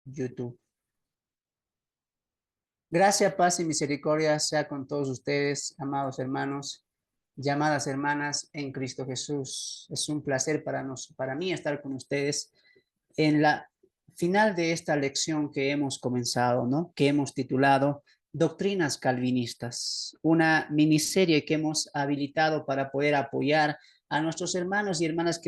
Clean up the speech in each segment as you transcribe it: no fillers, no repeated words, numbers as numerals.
YouTube. Gracia, paz y misericordia sea con todos ustedes, amados hermanos, llamadas hermanas en Cristo Jesús. Es un placer para mí estar con ustedes en la final de esta lección que hemos comenzado, ¿no? Que hemos titulado Doctrinas Calvinistas, una miniserie que hemos habilitado para poder apoyar a nuestros hermanos y hermanas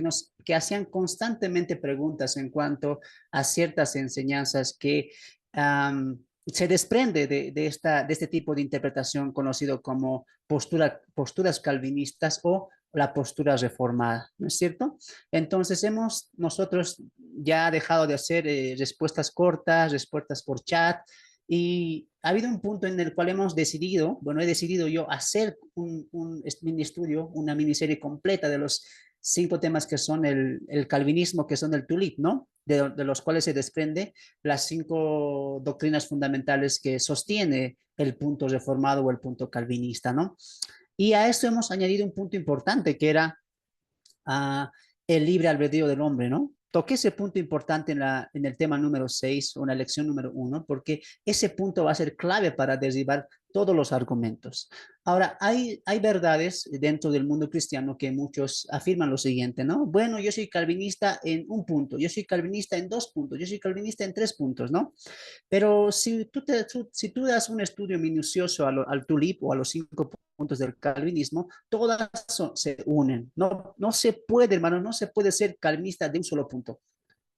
que hacían constantemente preguntas en cuanto a ciertas enseñanzas que se desprende de este tipo de interpretación conocido como posturas calvinistas o la postura reformada, ¿no es cierto? Entonces hemos nosotros ya dejado de hacer respuestas cortas, respuestas por chat, y ha habido un punto en el cual hemos decidido, bueno, he decidido yo hacer un mini estudio, una miniserie completa de los 5 temas que son el calvinismo, que son el tulip, ¿no? De los cuales se desprende las 5 doctrinas fundamentales que sostiene el punto reformado o el punto calvinista, ¿no? Y a esto hemos añadido un punto importante que era uh, el libre albedrío del hombre, ¿no? Toqué ese punto importante en el tema número 6 o en la lección número 1, porque ese punto va a ser clave para derribar todos los argumentos. Ahora, hay verdades dentro del mundo cristiano que muchos afirman lo siguiente, ¿no? Bueno, yo soy calvinista en un punto, yo soy calvinista en 2 puntos, yo soy calvinista en 3 puntos, ¿no? Pero si tú das un estudio minucioso al tulip o a los 5 puntos del calvinismo, todas se unen. No, no se puede, hermano, no se puede ser calvinista de un solo punto.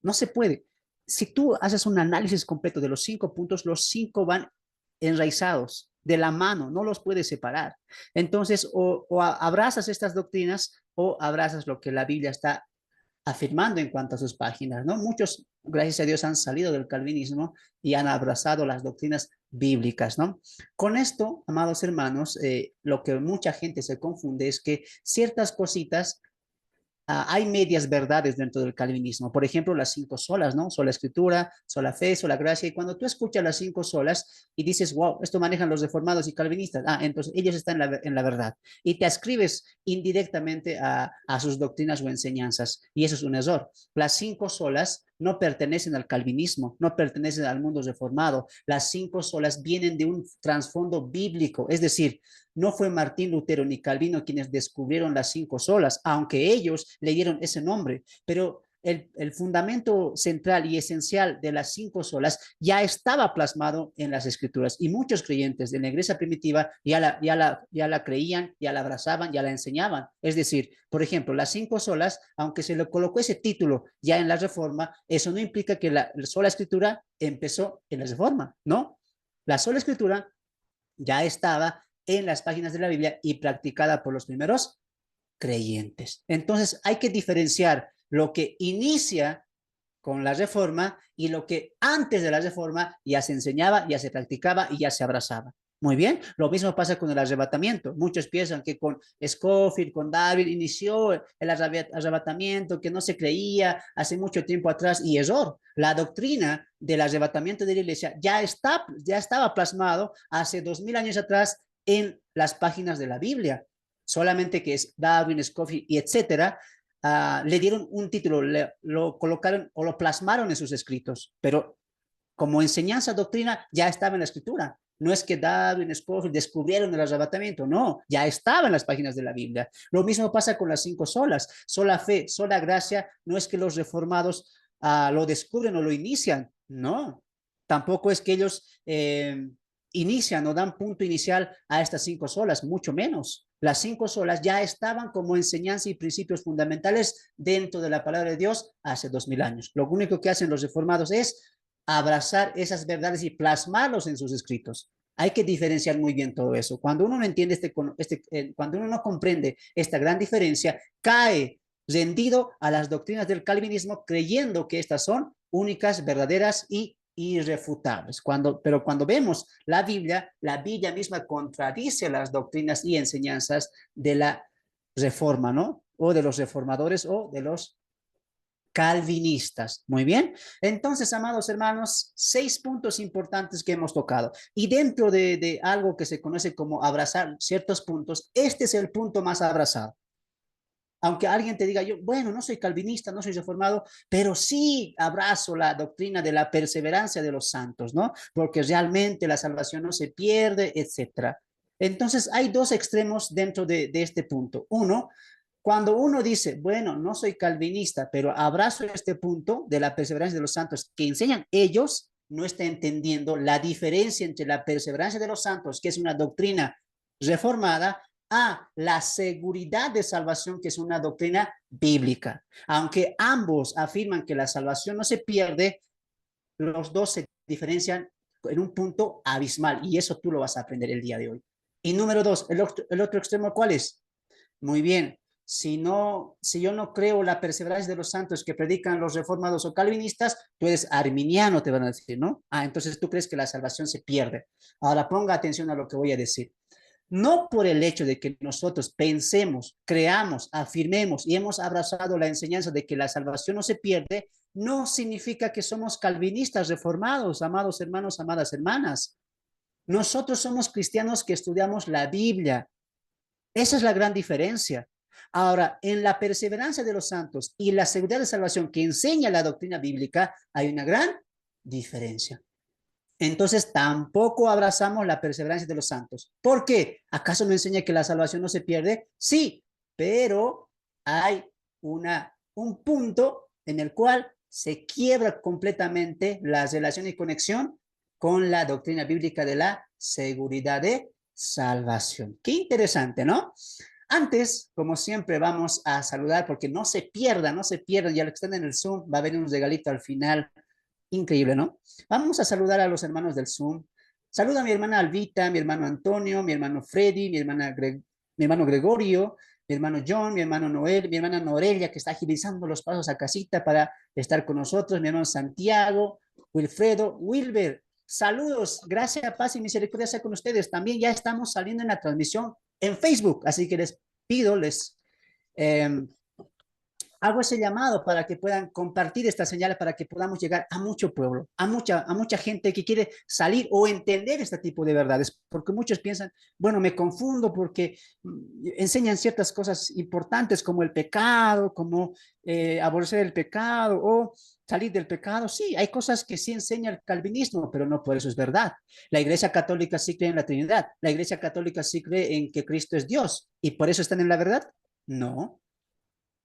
No se puede. Si tú haces un análisis completo de los 5 puntos, los 5 van enraizados de la mano, no los puedes separar. Entonces, o abrazas estas doctrinas o abrazas lo que la Biblia está afirmando en cuanto a sus páginas, ¿no? Muchos, gracias a Dios, han salido del calvinismo y han abrazado las doctrinas bíblicas, ¿no? Con esto, amados hermanos, lo que mucha gente se confunde es que ciertas cositas hay medias verdades dentro del calvinismo. Por ejemplo, las 5 solas, ¿no? Sola escritura, sola fe, sola gracia. Y cuando tú escuchas las 5 solas y dices, wow, esto manejan los reformados y calvinistas, entonces ellos están en la verdad. Y te ascribes indirectamente a sus doctrinas o enseñanzas. Y eso es un error. Las 5 solas no pertenecen al calvinismo, no pertenecen al mundo reformado. Las 5 solas vienen de un trasfondo bíblico, es decir, no fue Martín Lutero ni Calvino quienes descubrieron las 5 solas, aunque ellos le dieron ese nombre, pero el fundamento central y esencial de las 5 solas ya estaba plasmado en las escrituras, y muchos creyentes de la iglesia primitiva ya la creían, ya la abrazaban, ya la enseñaban. Es decir, por ejemplo, las 5 solas, aunque se le colocó ese título ya en la Reforma, eso no implica que la sola escritura empezó en la Reforma, ¿no? La sola escritura ya estaba en las páginas de la Biblia y practicada por los primeros creyentes. Entonces hay que diferenciar lo que inicia con la reforma y lo que antes de la reforma ya se enseñaba, ya se practicaba y ya se abrazaba. Muy bien, lo mismo pasa con el arrebatamiento. Muchos piensan que con Scofield, con Darwin, inició el arrebatamiento, que no se creía hace mucho tiempo atrás, y error. La doctrina del arrebatamiento de la iglesia ya estaba plasmado hace 2000 años atrás en las páginas de la Biblia. Solamente que es Darwin, Scofield y etcétera, le dieron un título, lo colocaron o lo plasmaron en sus escritos, pero como enseñanza, doctrina, ya estaba en la escritura. No es que Darwin, Scofield descubrieron el arrebatamiento, no, ya estaba en las páginas de la Biblia. Lo mismo pasa con las 5 solas, sola fe, sola gracia. No es que los reformados lo descubren o lo inician, no. Tampoco es que ellos inician o dan punto inicial a estas 5 solas, mucho menos. Las 5 solas ya estaban como enseñanza y principios fundamentales dentro de la palabra de Dios hace 2000 años. Lo único que hacen los reformados es abrazar esas verdades y plasmarlos en sus escritos. Hay que diferenciar muy bien todo eso. Cuando uno no entiende cuando uno no comprende esta gran diferencia, cae rendido a las doctrinas del calvinismo, creyendo que estas son únicas, verdaderas y irrefutables. Pero cuando vemos la Biblia misma contradice las doctrinas y enseñanzas de la reforma, ¿no? O de los reformadores o de los calvinistas. Muy bien. Entonces, amados hermanos, 6 puntos importantes que hemos tocado. Y dentro de algo que se conoce como abrazar ciertos puntos, este es el punto más abrazado. Aunque alguien te diga, yo, bueno, no soy calvinista, no soy reformado, pero sí abrazo la doctrina de la perseverancia de los santos, ¿no? Porque realmente la salvación no se pierde, etcétera. Entonces, hay dos extremos dentro de este punto. Uno, cuando uno dice, bueno, no soy calvinista, pero abrazo este punto de la perseverancia de los santos que enseñan ellos, no está entendiendo la diferencia entre la perseverancia de los santos, que es una doctrina reformada, a la seguridad de salvación, que es una doctrina bíblica. Aunque ambos afirman que la salvación no se pierde, los dos se diferencian en un punto abismal, y eso tú lo vas a aprender el día de hoy. Y número dos, el otro extremo, ¿cuál es? Muy bien. Si yo no creo la perseverancia de los santos que predican los reformados o calvinistas, tú eres arminiano, te van a decir, ¿no? Ah, entonces tú crees que la salvación se pierde. Ahora ponga atención a lo que voy a decir. No por el hecho de que nosotros pensemos, creamos, afirmemos y hemos abrazado la enseñanza de que la salvación no se pierde, no significa que somos calvinistas reformados, amados hermanos, amadas hermanas. Nosotros somos cristianos que estudiamos la Biblia. Esa es la gran diferencia. Ahora, en la perseverancia de los santos y la seguridad de salvación que enseña la doctrina bíblica, hay una gran diferencia. Entonces, tampoco abrazamos la perseverancia de los santos. ¿Por qué? ¿Acaso no enseña que la salvación no se pierde? Sí, pero hay un punto en el cual se quiebra completamente la relación y conexión con la doctrina bíblica de la seguridad de salvación. Qué interesante, ¿no? Antes, como siempre, vamos a saludar porque no se pierda, no se pierdan. Ya lo que están en el Zoom, va a haber un regalito al final. Increíble, ¿no? Vamos a saludar a los hermanos del Zoom. Saluda a mi hermana Albita, mi hermano Antonio, mi hermano Freddy, mi hermano Gregorio, mi hermano John, mi hermano Noel, mi hermana Norelia, que está agilizando los pasos a casita para estar con nosotros, mi hermano Santiago, Wilfredo, Wilber. Saludos, gracias, paz y misericordia sea con ustedes. También ya estamos saliendo en la transmisión en Facebook, así que les pido, eh, hago ese llamado para que puedan compartir esta señal, para que podamos llegar a mucho pueblo, a mucha gente que quiere salir o entender este tipo de verdades, porque muchos piensan, bueno, me confundo porque enseñan ciertas cosas importantes como el pecado, como aborrecer el pecado o salir del pecado. Sí, hay cosas que sí enseña el calvinismo, pero no por eso es verdad. La Iglesia Católica sí cree en la Trinidad, la Iglesia Católica sí cree en que Cristo es Dios, ¿y por eso están en la verdad? No.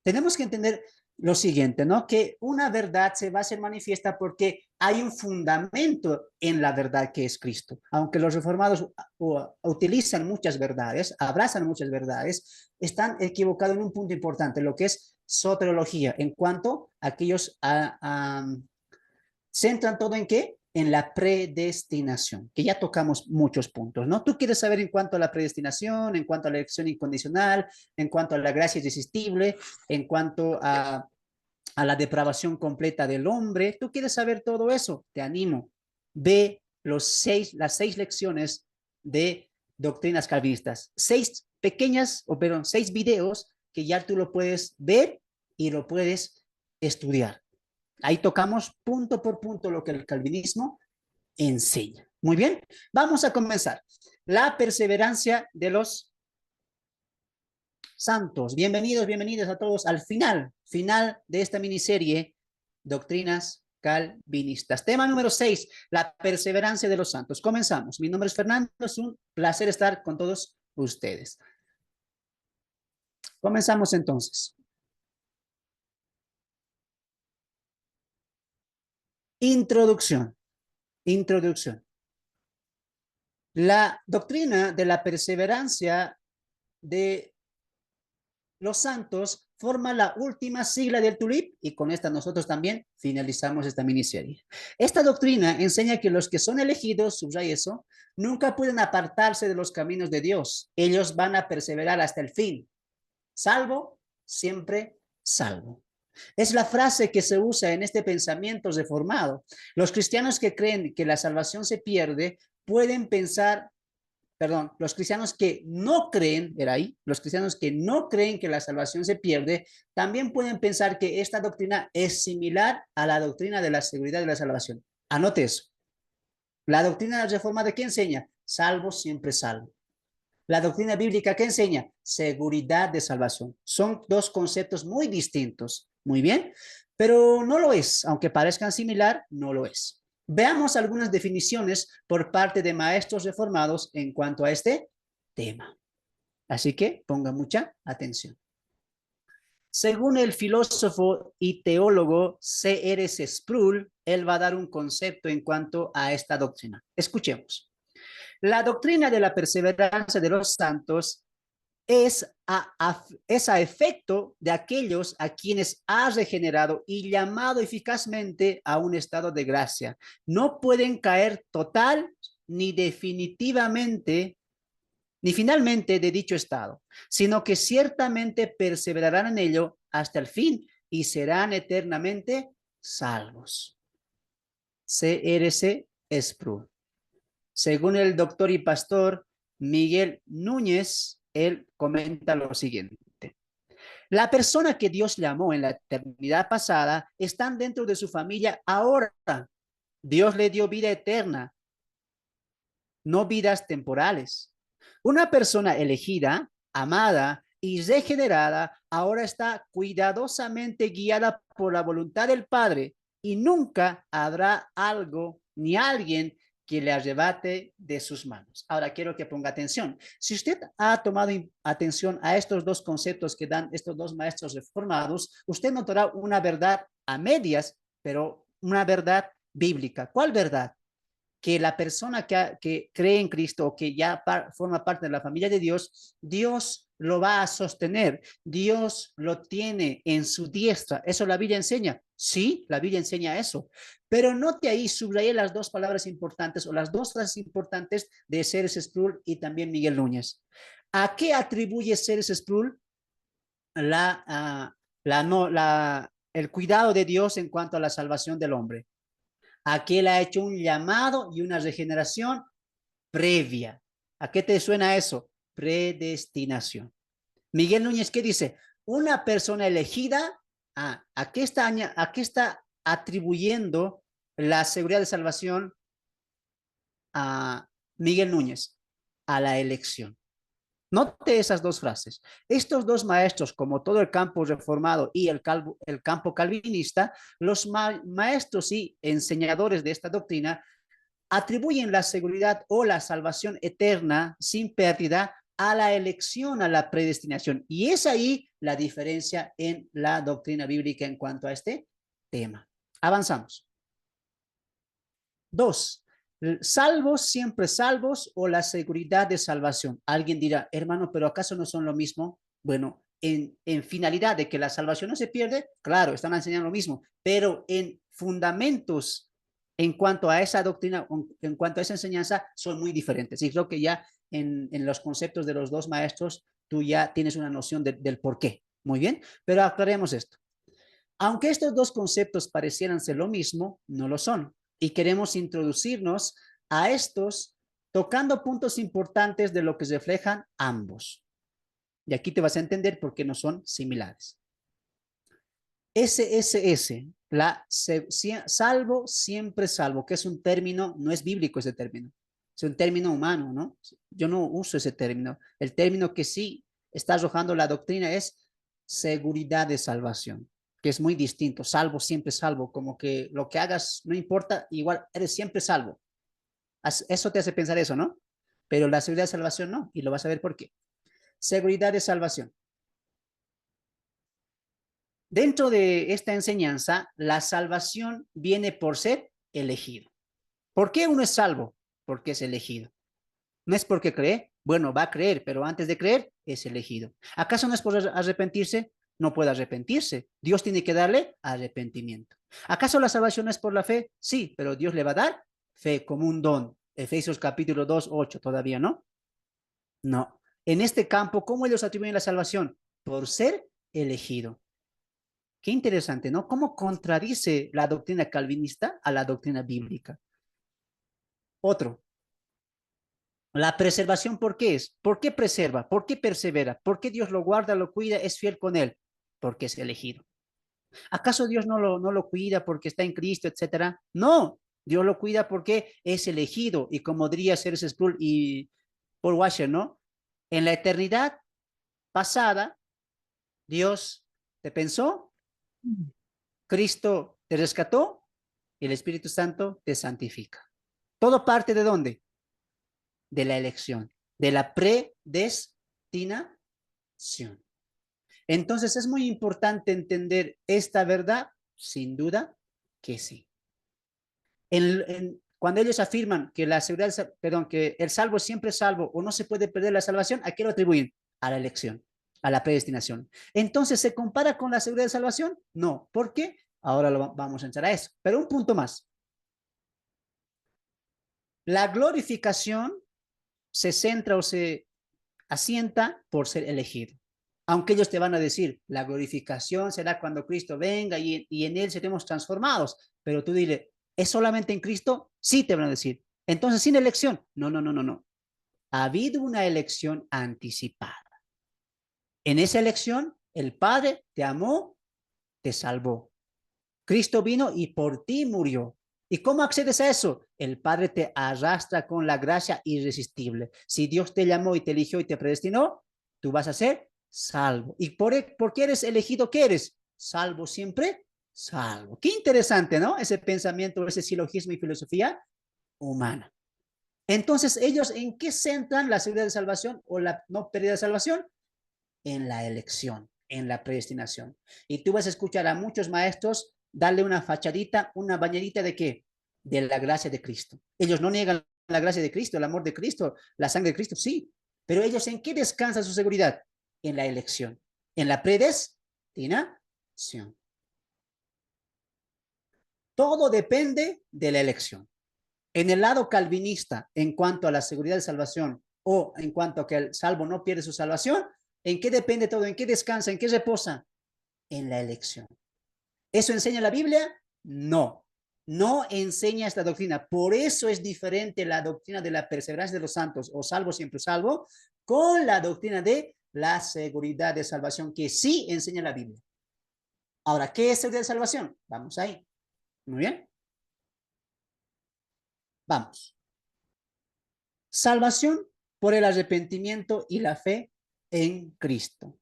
Tenemos que entender lo siguiente, ¿no? Que una verdad se va a hacer manifiesta porque hay un fundamento en la verdad que es Cristo. Aunque los reformados utilizan muchas verdades, abrazan muchas verdades, están equivocados en un punto importante, lo que es soteriología, en cuanto a aquellos centran todo en qué? En la predestinación, que ya tocamos muchos puntos, ¿no? Tú quieres saber en cuanto a la predestinación, en cuanto a la elección incondicional, en cuanto a la gracia irresistible, en cuanto a la depravación completa del hombre. Tú quieres saber todo eso, te animo. Ve las 6 lecciones de doctrinas calvinistas. 6 pequeñas, o perdón, 6 videos que ya tú lo puedes ver y lo puedes estudiar. Ahí tocamos punto por punto lo que el calvinismo enseña. Muy bien, vamos a comenzar. La perseverancia de los santos. Bienvenidos, bienvenidos a todos al final de esta miniserie, Doctrinas Calvinistas. Tema número 6, la perseverancia de los santos. Comenzamos. Mi nombre es Fernando, es un placer estar con todos ustedes. Comenzamos entonces. Introducción. Introducción. La doctrina de la perseverancia de los santos forma la última sigla del TULIP y con esta nosotros también finalizamos esta miniserie. Esta doctrina enseña que los que son elegidos, subraya eso, nunca pueden apartarse de los caminos de Dios. Ellos van a perseverar hasta el fin. Salvo, siempre salvo. Es la frase que se usa en este pensamiento reformado. Los cristianos que creen que la salvación se pierde pueden pensar, perdón, los cristianos que no creen, era ahí, los cristianos que no creen que la salvación se pierde, también pueden pensar que esta doctrina es similar a la doctrina de la seguridad de la salvación. Anote eso. La doctrina de la reforma, ¿de qué enseña? Salvo, siempre salvo. La doctrina bíblica, ¿qué enseña? Seguridad de salvación. Son dos conceptos muy distintos. Muy bien, pero no lo es. Aunque parezcan similar, no lo es. Veamos algunas definiciones por parte de maestros reformados en cuanto a este tema. Así que ponga mucha atención. Según el filósofo y teólogo C.R.C. Sproul, él va a dar un concepto en cuanto a esta doctrina. Escuchemos. La doctrina de la perseverancia de los santos es a efecto de aquellos a quienes ha regenerado y llamado eficazmente a un estado de gracia. No pueden caer total ni definitivamente ni finalmente de dicho estado, sino que ciertamente perseverarán en ello hasta el fin y serán eternamente salvos. C.R.C. Sproul. Según el doctor y pastor Miguel Núñez, él comenta lo siguiente. La persona que Dios llamó en la eternidad pasada están dentro de su familia ahora. Dios le dio vida eterna, no vidas temporales. Una persona elegida, amada y regenerada ahora está cuidadosamente guiada por la voluntad del Padre y nunca habrá algo ni alguien que le arrebate de sus manos. Ahora quiero que ponga atención. Si usted ha tomado atención a estos dos conceptos que dan estos dos maestros reformados, usted notará una verdad a medias, pero una verdad bíblica. ¿Cuál verdad? Que la persona que cree en Cristo o que ya forma parte de la familia de Dios, Dios lo va a sostener, Dios lo tiene en su diestra. ¿Eso la Biblia enseña? Sí, la Biblia enseña eso. Pero note ahí, subrayé las dos palabras importantes o las dos frases importantes de C.R.C. Sproul y también Miguel Núñez. ¿A qué atribuye C.R.C. Sproul el cuidado de Dios en cuanto a la salvación del hombre? Aquí él ha hecho un llamado y una regeneración previa. ¿A qué te suena eso? Predestinación. Miguel Núñez, ¿qué dice? Una persona elegida, ¿a qué está atribuyendo la seguridad de salvación a Miguel Núñez? A la elección. Note esas dos frases. Estos dos maestros, como todo el campo reformado y el campo calvinista, los maestros y enseñadores de esta doctrina atribuyen la seguridad o la salvación eterna sin pérdida a la elección, a la predestinación. Y es ahí la diferencia en la doctrina bíblica en cuanto a este tema. Avanzamos. 2. Salvos, siempre salvos o la seguridad de salvación. Alguien dirá, hermano, pero ¿acaso no son lo mismo? Bueno, en finalidad de que la salvación no se pierde, claro, están enseñando lo mismo, pero en fundamentos en cuanto a esa doctrina, en cuanto a esa enseñanza, son muy diferentes. Y creo que ya en los conceptos de los dos maestros, tú ya tienes una noción del por qué. Muy bien, pero aclaremos esto. Aunque estos dos conceptos parecieran ser lo mismo, no lo son. Y queremos introducirnos a estos tocando puntos importantes de lo que reflejan ambos. Y aquí te vas a entender por qué no son similares. SSS, salvo, siempre salvo, que es un término, no es bíblico ese término, es un término humano, ¿no? Yo no uso ese término. El término que sí está arrojando la doctrina es seguridad de salvación, que es muy distinto. Salvo, siempre salvo, como que lo que hagas no importa, igual eres siempre salvo. Eso te hace pensar eso, ¿no? Pero la seguridad de salvación no, y lo vas a ver por qué. Seguridad de salvación. Dentro de esta enseñanza, la salvación viene por ser elegido. ¿Por qué uno es salvo? Porque es elegido. No es porque cree, bueno, va a creer, pero antes de creer es elegido. ¿Acaso no es por arrepentirse? No puede arrepentirse. Dios tiene que darle arrepentimiento. ¿Acaso la salvación es por la fe? Sí, pero Dios le va a dar fe como un don. Efesios capítulo 2, 8, ¿todavía no? No. En este campo, ¿cómo ellos atribuyen la salvación? Por ser elegido. Qué interesante, ¿no? ¿Cómo contradice la doctrina calvinista a la doctrina bíblica? Otro, la preservación, ¿por qué es? ¿Por qué preserva? ¿Por qué persevera? ¿Por qué Dios lo guarda, lo cuida, es fiel con él? Porque es elegido. ¿Acaso Dios no lo cuida porque está en Cristo, etcétera? No, Dios lo cuida porque es elegido. Y como diría C.S. Sproul y Paul Washer, ¿no? En la eternidad pasada, Dios te pensó, Cristo te rescató y el Espíritu Santo te santifica. ¿Todo parte de dónde? De la elección, de la predestinación. Entonces es muy importante entender esta verdad, sin duda que sí. Cuando ellos afirman que la seguridad, perdón, que el salvo siempre es salvo o no se puede perder la salvación, ¿a qué lo atribuyen? A la elección, a la predestinación. Entonces, ¿se compara con la seguridad de salvación? No. ¿Por qué? Ahora vamos a entrar a eso. Pero un punto más. La glorificación se centra o se asienta por ser elegido. Aunque ellos te van a decir, la glorificación será cuando Cristo venga y en Él seremos transformados. Pero tú dile, ¿es solamente en Cristo? Sí, te van a decir. Entonces, sin elección. No, no, no, no, no. Ha habido una elección anticipada. En esa elección, el Padre te amó, te salvó. Cristo vino y por ti murió. ¿Y cómo accedes a eso? El Padre te arrastra con la gracia irresistible. Si Dios te llamó y te eligió y te predestinó, tú vas a ser salvo. ¿Y por qué eres elegido? ¿Qué eres? Salvo siempre, salvo. Qué interesante, ¿no? Ese pensamiento, ese silogismo y filosofía humana. Entonces, ¿ellos en qué centran la seguridad de salvación o la no pérdida de salvación? En la elección, en la predestinación. Y tú vas a escuchar a muchos maestros darle una fachadita, una bañadita de qué? De la gracia de Cristo. Ellos no niegan la gracia de Cristo, el amor de Cristo, la sangre de Cristo, sí. Pero ellos ¿en qué descansa su seguridad? En la elección, en la predestinación. Todo depende de la elección. En el lado calvinista, en cuanto a la seguridad de salvación o en cuanto a que el salvo no pierde su salvación, ¿en qué depende todo? ¿En qué descansa? ¿En qué reposa? En la elección. ¿Eso enseña la Biblia? No, no enseña esta doctrina. Por eso es diferente la doctrina de la perseverancia de los santos o salvo siempre salvo con la doctrina de la seguridad de salvación que sí enseña la Biblia. Ahora, ¿qué es seguridad de salvación? Vamos ahí. Muy bien. Vamos. Salvación por el arrepentimiento y la fe en Cristo.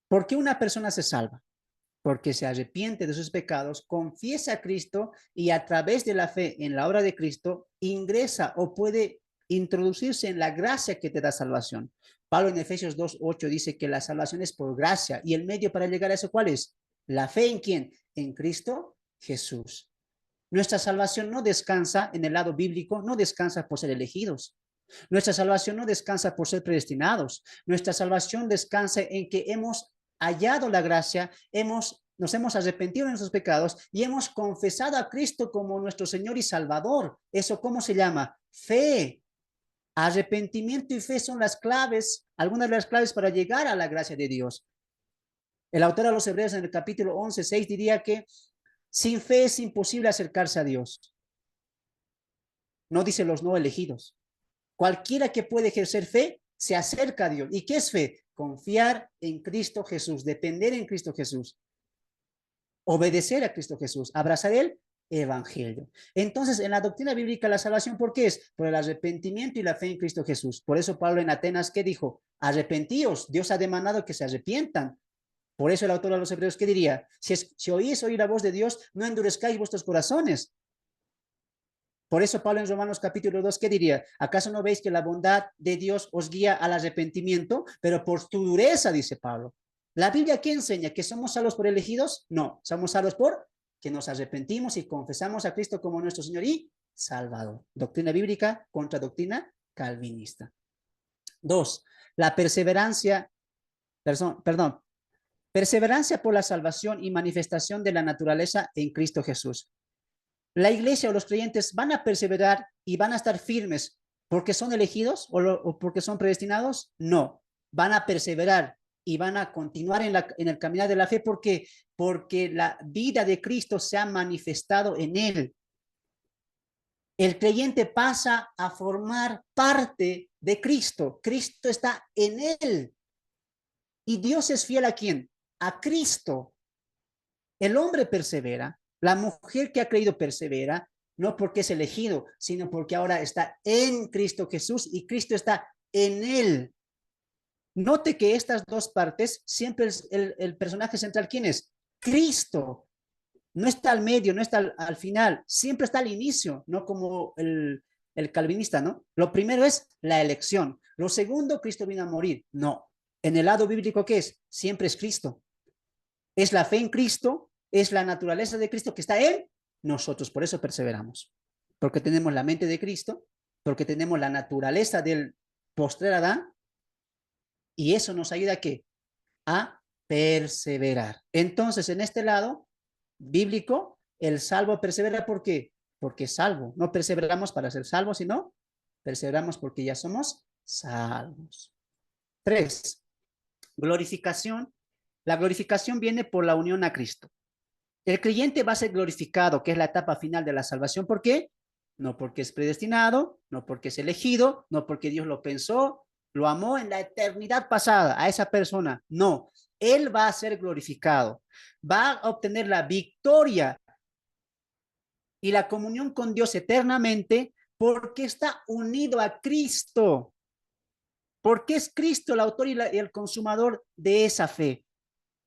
¿Por qué una persona se salva? Porque se arrepiente de sus pecados, confiesa a Cristo y a través de la fe en la obra de Cristo ingresa o puede introducirse en la gracia que te da salvación. Pablo en Efesios 2:8 dice que la salvación es por gracia y el medio para llegar a eso, ¿cuál es? La fe en quién? En Cristo Jesús. Nuestra salvación no descansa en el lado bíblico, no descansa por ser elegidos. Nuestra salvación no descansa por ser predestinados. Nuestra salvación descansa en que hemos hallado la gracia, nos hemos arrepentido de nuestros pecados y hemos confesado a Cristo como nuestro Señor y Salvador. ¿Eso cómo se llama? Fe. Arrepentimiento y fe son las claves, algunas de las claves para llegar a la gracia de Dios. El autor a los Hebreos en el capítulo 11:6 diría que sin fe es imposible acercarse a Dios. No dice los no elegidos. Cualquiera que puede ejercer fe se acerca a Dios. ¿Y qué es fe? Confiar en Cristo Jesús, depender en Cristo Jesús, obedecer a Cristo Jesús, abrazar el evangelio. Entonces, en la doctrina bíblica, la salvación, ¿por qué es? Por el arrepentimiento y la fe en Cristo Jesús. Por eso Pablo en Atenas, ¿qué dijo? Arrepentíos, Dios ha demandado que se arrepientan. Por eso el autor a los Hebreos, ¿qué diría? Si oís oír la voz de Dios, no endurezcáis vuestros corazones. Por eso Pablo en Romanos capítulo 2, ¿qué diría? ¿Acaso no veis que la bondad de Dios os guía al arrepentimiento? Pero por tu dureza, dice Pablo. ¿La Biblia qué enseña? ¿Que somos salvos por elegidos? No, somos salvos por que nos arrepentimos y confesamos a Cristo como nuestro Señor y Salvador. Doctrina bíblica contra doctrina calvinista. 2. La perseverancia, perdón, perseverancia por la salvación y manifestación de la naturaleza en Cristo Jesús. La iglesia o los creyentes van a perseverar y van a estar firmes porque son elegidos o porque son predestinados. No, van a perseverar y van a continuar en el caminar de la fe porque la vida de Cristo se ha manifestado en él. El creyente pasa a formar parte de Cristo. Cristo está en él. Y Dios es fiel a quién? A Cristo. El hombre persevera, la mujer que ha creído persevera, no porque es elegido, sino porque ahora está en Cristo Jesús y Cristo está en él. Note que estas dos partes, siempre el personaje central, ¿quién es? Cristo. No está al medio, no está al final, siempre está al inicio, no como el calvinista, ¿no? Lo primero es la elección. Lo segundo, Cristo vino a morir. No. En el lado bíblico, ¿qué es? Siempre es Cristo. Es la fe en Cristo, es la naturaleza de Cristo que está en nosotros. Por eso perseveramos. Porque tenemos la mente de Cristo, porque tenemos la naturaleza del postrer Adán, y eso nos ayuda a ¿qué? A perseverar. Entonces, en este lado bíblico, el salvo persevera ¿por qué? Porque es salvo. No perseveramos para ser salvos, sino perseveramos porque ya somos salvos. 3. Glorificación. La glorificación viene por la unión a Cristo. El creyente va a ser glorificado, que es la etapa final de la salvación. ¿Por qué? No porque es predestinado, no porque es elegido, no porque Dios lo pensó, lo amó en la eternidad pasada a esa persona. No, él va a ser glorificado, va a obtener la victoria y la comunión con Dios eternamente porque está unido a Cristo, porque es Cristo el autor y el consumador de esa fe.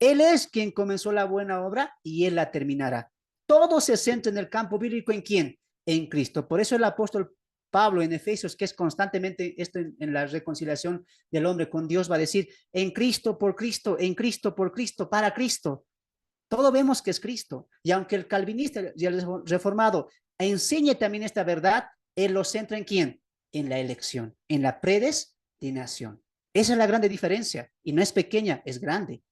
Él es quien comenzó la buena obra y él la terminará. Todo se centra en el campo bíblico. ¿En quién? En Cristo. Por eso el apóstol Pablo en Efesios, que es constantemente esto en la reconciliación del hombre con Dios, va a decir, en Cristo, por Cristo, en Cristo, por Cristo, para Cristo. Todo vemos que es Cristo. Y aunque el calvinista y el reformado enseñe también esta verdad, él lo centra en quién? En la elección, en la predestinación. Esa es la grande diferencia. Y no es pequeña, es grande.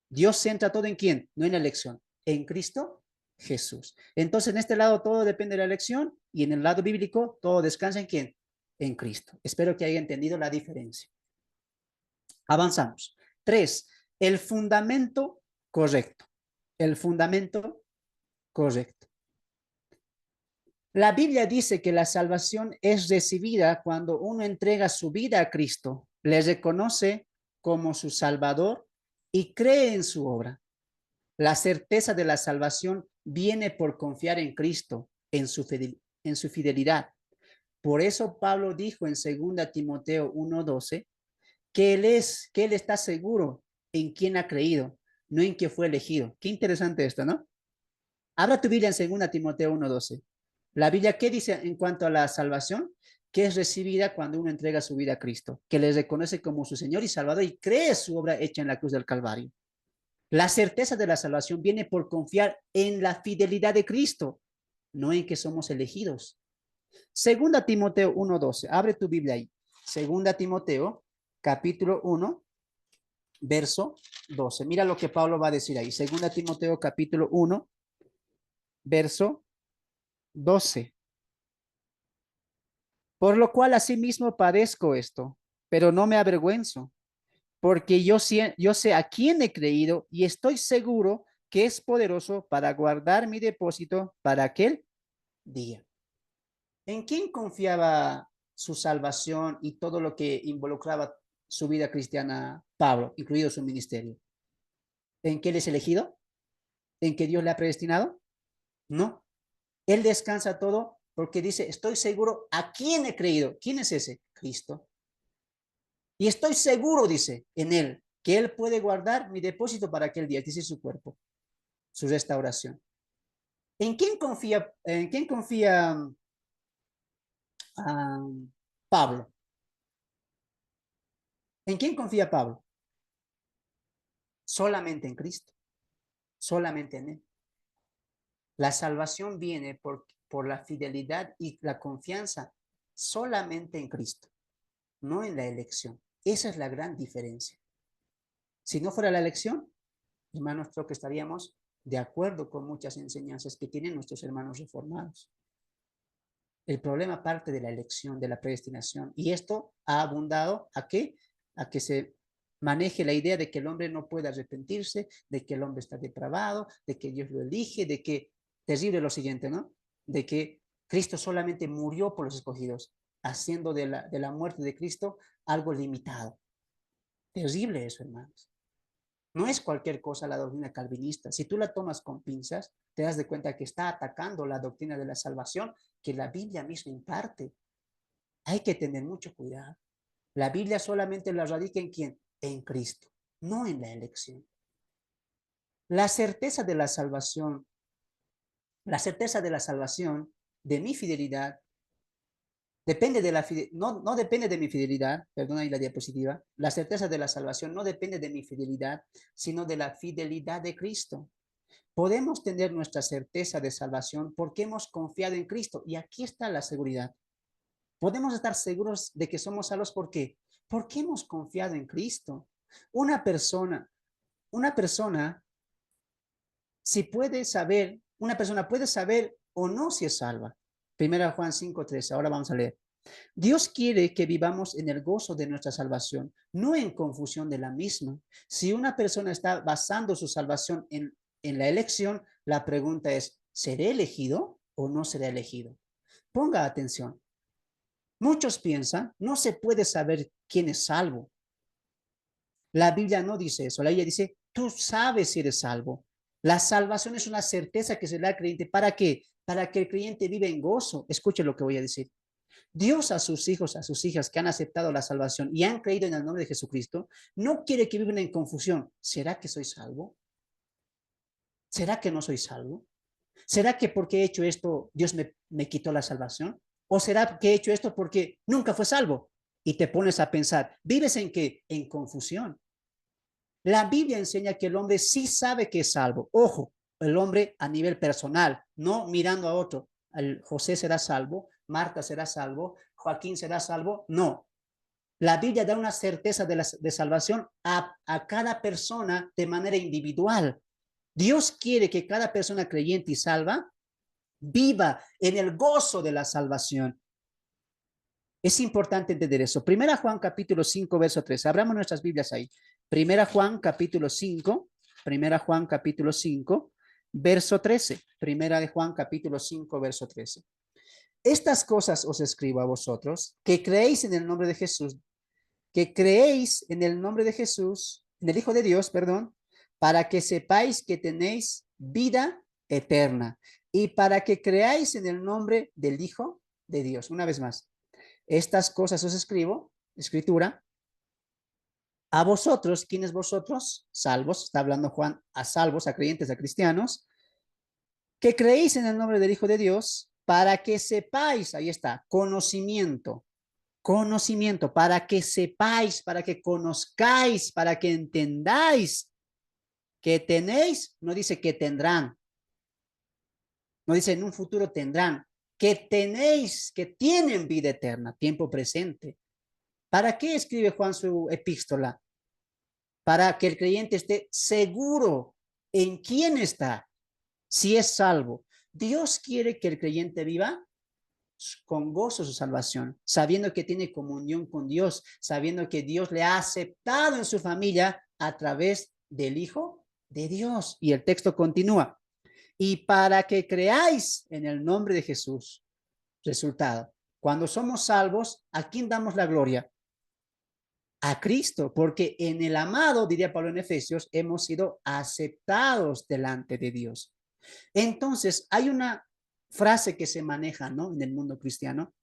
Dios centra todo en quién, no en la elección, en Cristo Jesús. Entonces, en este lado todo depende de la elección y en el lado bíblico todo descansa en quién, en Cristo. Espero que haya entendido la diferencia. Avanzamos. 3. El fundamento correcto. El fundamento correcto. La Biblia dice que la salvación es recibida cuando uno entrega su vida a Cristo, le reconoce como su Salvador y cree en su obra. La certeza de la salvación viene por confiar en Cristo, en su fidelidad. Por eso Pablo dijo en 2 Timoteo 1:12 que él está seguro en quién ha creído, no en que fue elegido. Qué interesante esto, ¿no? Abra tu Biblia en 2 Timoteo 1:12. La Biblia, ¿qué dice en cuanto a la salvación? Que es recibida cuando uno entrega su vida a Cristo, que le reconoce como su Señor y Salvador y cree su obra hecha en la cruz del Calvario. La certeza de la salvación viene por confiar en la fidelidad de Cristo, no en que somos elegidos. 2 Timoteo 1:12. Abre tu Biblia ahí. 2 Timoteo, capítulo 1, verso 12. Mira lo que Pablo va a decir ahí. 2 Timoteo, capítulo 1, verso 12. Por lo cual asimismo padezco esto, pero no me avergüenzo, porque yo sé a quién he creído y estoy seguro que es poderoso para guardar mi depósito para aquel día. ¿En quién confiaba su salvación y todo lo que involucraba su vida cristiana Pablo, incluido su ministerio? ¿En que él es elegido? ¿En que Dios le ha predestinado? No. Él descansa todo porque dice, estoy seguro a quién he creído. ¿Quién es ese? Cristo. Y estoy seguro, dice, en él, que él puede guardar mi depósito para aquel día, es decir, su cuerpo, su restauración. ¿En quién confía Pablo? ¿En quién confía Pablo? Solamente en Cristo, solamente en él. La salvación viene por la fidelidad y la confianza solamente en Cristo, no en la elección. Esa es la gran diferencia. Si no fuera la elección, hermanos, creo que estaríamos de acuerdo con muchas enseñanzas que tienen nuestros hermanos reformados. El problema parte de la elección, de la predestinación. Y esto ha abundado ¿a qué? A que se maneje la idea de que el hombre no puede arrepentirse, de que el hombre está depravado, de que Dios lo elige, de que, terrible lo siguiente, ¿no? De que Cristo solamente murió por los escogidos, haciendo de la muerte de Cristo algo limitado. Terrible eso, hermanos. No es cualquier cosa la doctrina calvinista. Si tú la tomas con pinzas, te das de cuenta que está atacando la doctrina de la salvación que la Biblia misma imparte. Hay que tener mucho cuidado. La Biblia solamente la radica en quién? en Cristo, no en la elección. La certeza de la salvación, la certeza de la salvación, de mi fidelidad, depende de la no depende de mi fidelidad, perdona ahí la diapositiva, la certeza de la salvación no depende de mi fidelidad, sino de la fidelidad de Cristo. Podemos tener nuestra certeza de salvación porque hemos confiado en Cristo. Y aquí está la seguridad. Podemos estar seguros de que somos salvos. ¿Por qué? Porque hemos confiado en Cristo. Una persona, si puede saber, una persona puede saber o no si es salva. Primera Juan 5:13, ahora vamos a leer. Dios quiere que vivamos en el gozo de nuestra salvación, no en confusión de la misma. Si una persona está basando su salvación en la elección, la pregunta es, ¿seré elegido o no seré elegido? Ponga atención. Muchos piensan, no se puede saber quién es salvo. La Biblia no dice eso. La Biblia dice, tú sabes si eres salvo. La salvación es una certeza que se le da al creyente. ¿Para qué? Para que el creyente viva en gozo. Escuche lo que voy a decir. Dios a sus hijos, a sus hijas que han aceptado la salvación y han creído en el nombre de Jesucristo, no quiere que vivan en confusión. ¿Será que soy salvo? ¿Será que no soy salvo? ¿Será que porque he hecho esto Dios me quitó la salvación? ¿O será que he hecho esto porque nunca fue salvo? Y te pones a pensar, ¿vives en qué? En confusión. La Biblia enseña que el hombre sí sabe que es salvo. Ojo, el hombre a nivel personal, no mirando a otro. El José será salvo, Marta será salvo, Joaquín será salvo. No. La Biblia da una certeza de salvación a cada persona de manera individual. Dios quiere que cada persona creyente y salva viva en el gozo de la salvación. Es importante entender eso. Primera Juan capítulo 5, verso 3. Abramos nuestras Biblias ahí. Primera Juan capítulo 5, Primera Juan capítulo 5, verso 13. Primera de Juan capítulo 5, verso 13. Estas cosas os escribo a vosotros, que creéis en el nombre de Jesús, que creéis en el nombre de Jesús, en el Hijo de Dios, perdón, para que sepáis que tenéis vida eterna y para que creáis en el nombre del Hijo de Dios. Una vez más, estas cosas os escribo, escritura, a vosotros. ¿Quiénes vosotros? Salvos, está hablando Juan a salvos, a creyentes, a cristianos, que creéis en el nombre del Hijo de Dios, para que sepáis, ahí está, conocimiento, conocimiento, para que sepáis, para que conozcáis, para que entendáis que tenéis, no dice que tendrán, no dice en un futuro tendrán, que tenéis, que tienen vida eterna, tiempo presente. ¿Para qué escribe Juan su epístola? Para que el creyente esté seguro en quién está, si es salvo. Dios quiere que el creyente viva con gozo su salvación, sabiendo que tiene comunión con Dios, sabiendo que Dios le ha aceptado en su familia a través del Hijo de Dios. Y el texto continúa. Y para que creáis en el nombre de Jesús. Resultado. Cuando somos salvos, ¿a quién damos la gloria? A Cristo, porque en el amado, diría Pablo en Efesios, hemos sido aceptados delante de Dios. Entonces, hay una frase que se maneja, ¿no? En el mundo cristiano.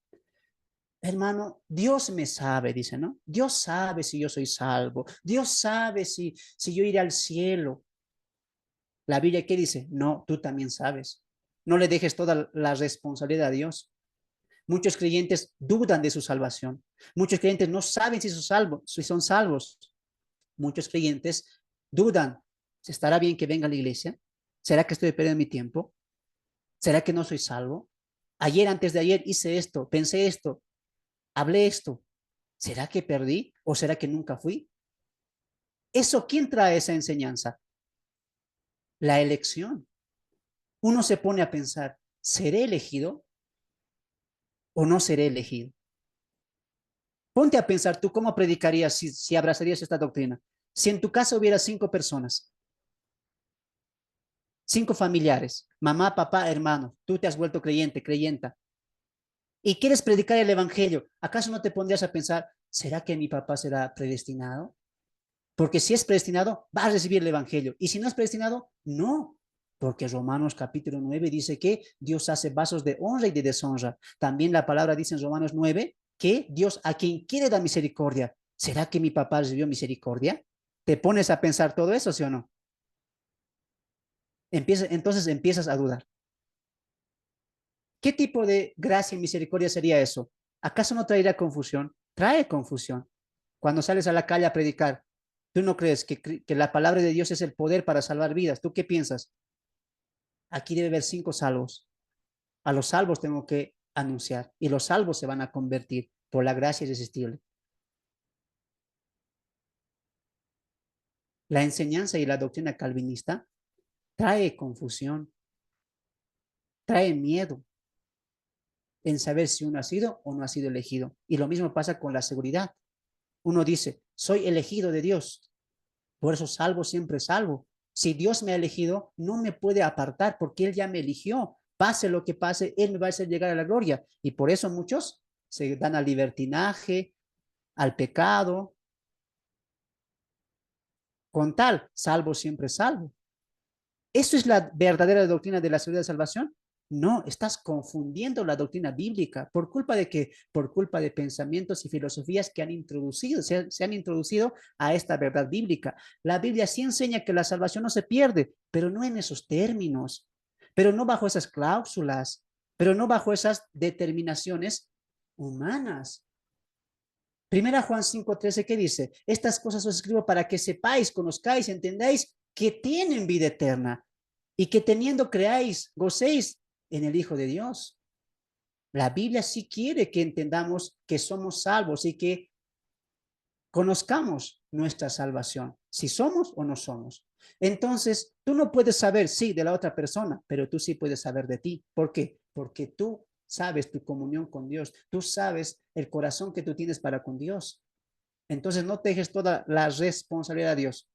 Hermano, Dios me sabe, dice, ¿no? Dios sabe si yo soy salvo. Dios sabe si yo iré al cielo. La Biblia, ¿qué dice? No, tú también sabes. No le dejes toda la responsabilidad a Dios. Muchos creyentes dudan de su salvación. Muchos creyentes no saben si son salvos. Muchos creyentes dudan. ¿Estará bien que venga a la iglesia? ¿Será que estoy perdiendo mi tiempo? ¿Será que no soy salvo? Ayer, antes de ayer, hice esto, pensé esto, hablé esto. ¿Será que perdí o será que nunca fui? ¿Eso quién trae esa enseñanza? La elección. Uno se pone a pensar, ¿seré elegido o no seré elegido? Ponte a pensar tú cómo predicarías si abrazarías esta doctrina. Si en tu casa hubiera 5 personas, 5 familiares, mamá, papá, hermano, tú te has vuelto creyente, creyenta, y quieres predicar el evangelio, ¿acaso no te pondrías a pensar, ¿será que mi papá será predestinado? Porque si es predestinado, va a recibir el evangelio. Y si no es predestinado, no. Porque Romanos capítulo 9 dice que Dios hace vasos de honra y de deshonra. También la palabra dice en Romanos 9 que Dios a quien quiere da misericordia. ¿Será que mi papá recibió misericordia? ¿Te pones a pensar todo eso, sí o no? Entonces empiezas a dudar. ¿Qué tipo de gracia y misericordia sería eso? ¿Acaso no traerá confusión? Trae confusión. Cuando sales a la calle a predicar, ¿tú no crees que la palabra de Dios es el poder para salvar vidas? ¿Tú qué piensas? Aquí debe haber 5 salvos. A los salvos tengo que anunciar y los salvos se van a convertir por la gracia irresistible. La enseñanza y la doctrina calvinista trae confusión, trae miedo en saber si uno ha sido o no ha sido elegido. Y lo mismo pasa con la seguridad. Uno dice, soy elegido de Dios, por eso salvo siempre salvo. Si Dios me ha elegido, no me puede apartar porque Él ya me eligió. Pase lo que pase, Él me va a hacer llegar a la gloria. Y por eso muchos se dan al libertinaje, al pecado, con tal, salvo siempre salvo. ¿Eso es la verdadera doctrina de la seguridad de salvación? No, estás confundiendo la doctrina bíblica. ¿Por culpa de qué? Por culpa de pensamientos y filosofías que han introducido, se han introducido a esta verdad bíblica. La Biblia sí enseña que la salvación no se pierde, pero no en esos términos, pero no bajo esas cláusulas, pero no bajo esas determinaciones humanas. Primera Juan 5:13, ¿qué dice? Estas cosas os escribo para que sepáis, conozcáis, entendáis que tienen vida eterna y que teniendo creáis, gocéis en el Hijo de Dios. La Biblia sí quiere que entendamos que somos salvos y que conozcamos nuestra salvación, si somos o no somos. Entonces, tú no puedes saber, sí, de la otra persona, pero tú sí puedes saber de ti. ¿Por qué? Porque tú sabes tu comunión con Dios, tú sabes el corazón que tú tienes para con Dios. Entonces, no te dejes toda la responsabilidad a Dios.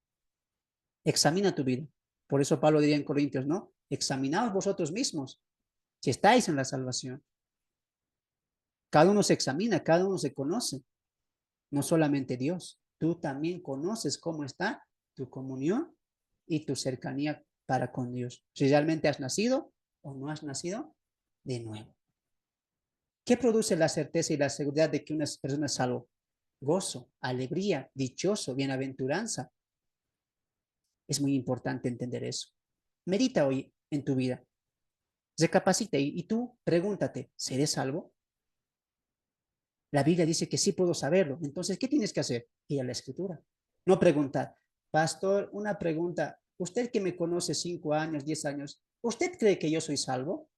Examina tu vida. Por eso Pablo diría en Corintios, ¿no? Examinaos vosotros mismos si estáis en la salvación. Cada uno se examina, cada uno se conoce, no solamente Dios. Tú también conoces cómo está tu comunión y tu cercanía para con Dios. Si realmente has nacido o no has nacido de nuevo. ¿Qué produce la certeza y la seguridad de que una persona es salvo? Gozo, alegría, dichoso, bienaventuranza. Es muy importante entender eso. Medita hoy en tu vida. Recapacita y tú pregúntate, ¿seré salvo? La Biblia dice que sí puedo saberlo. Entonces, ¿qué tienes que hacer? Ir a la escritura. No preguntar. Pastor, una pregunta. Usted que me conoce 5 años, 10 años, ¿usted cree que yo soy salvo?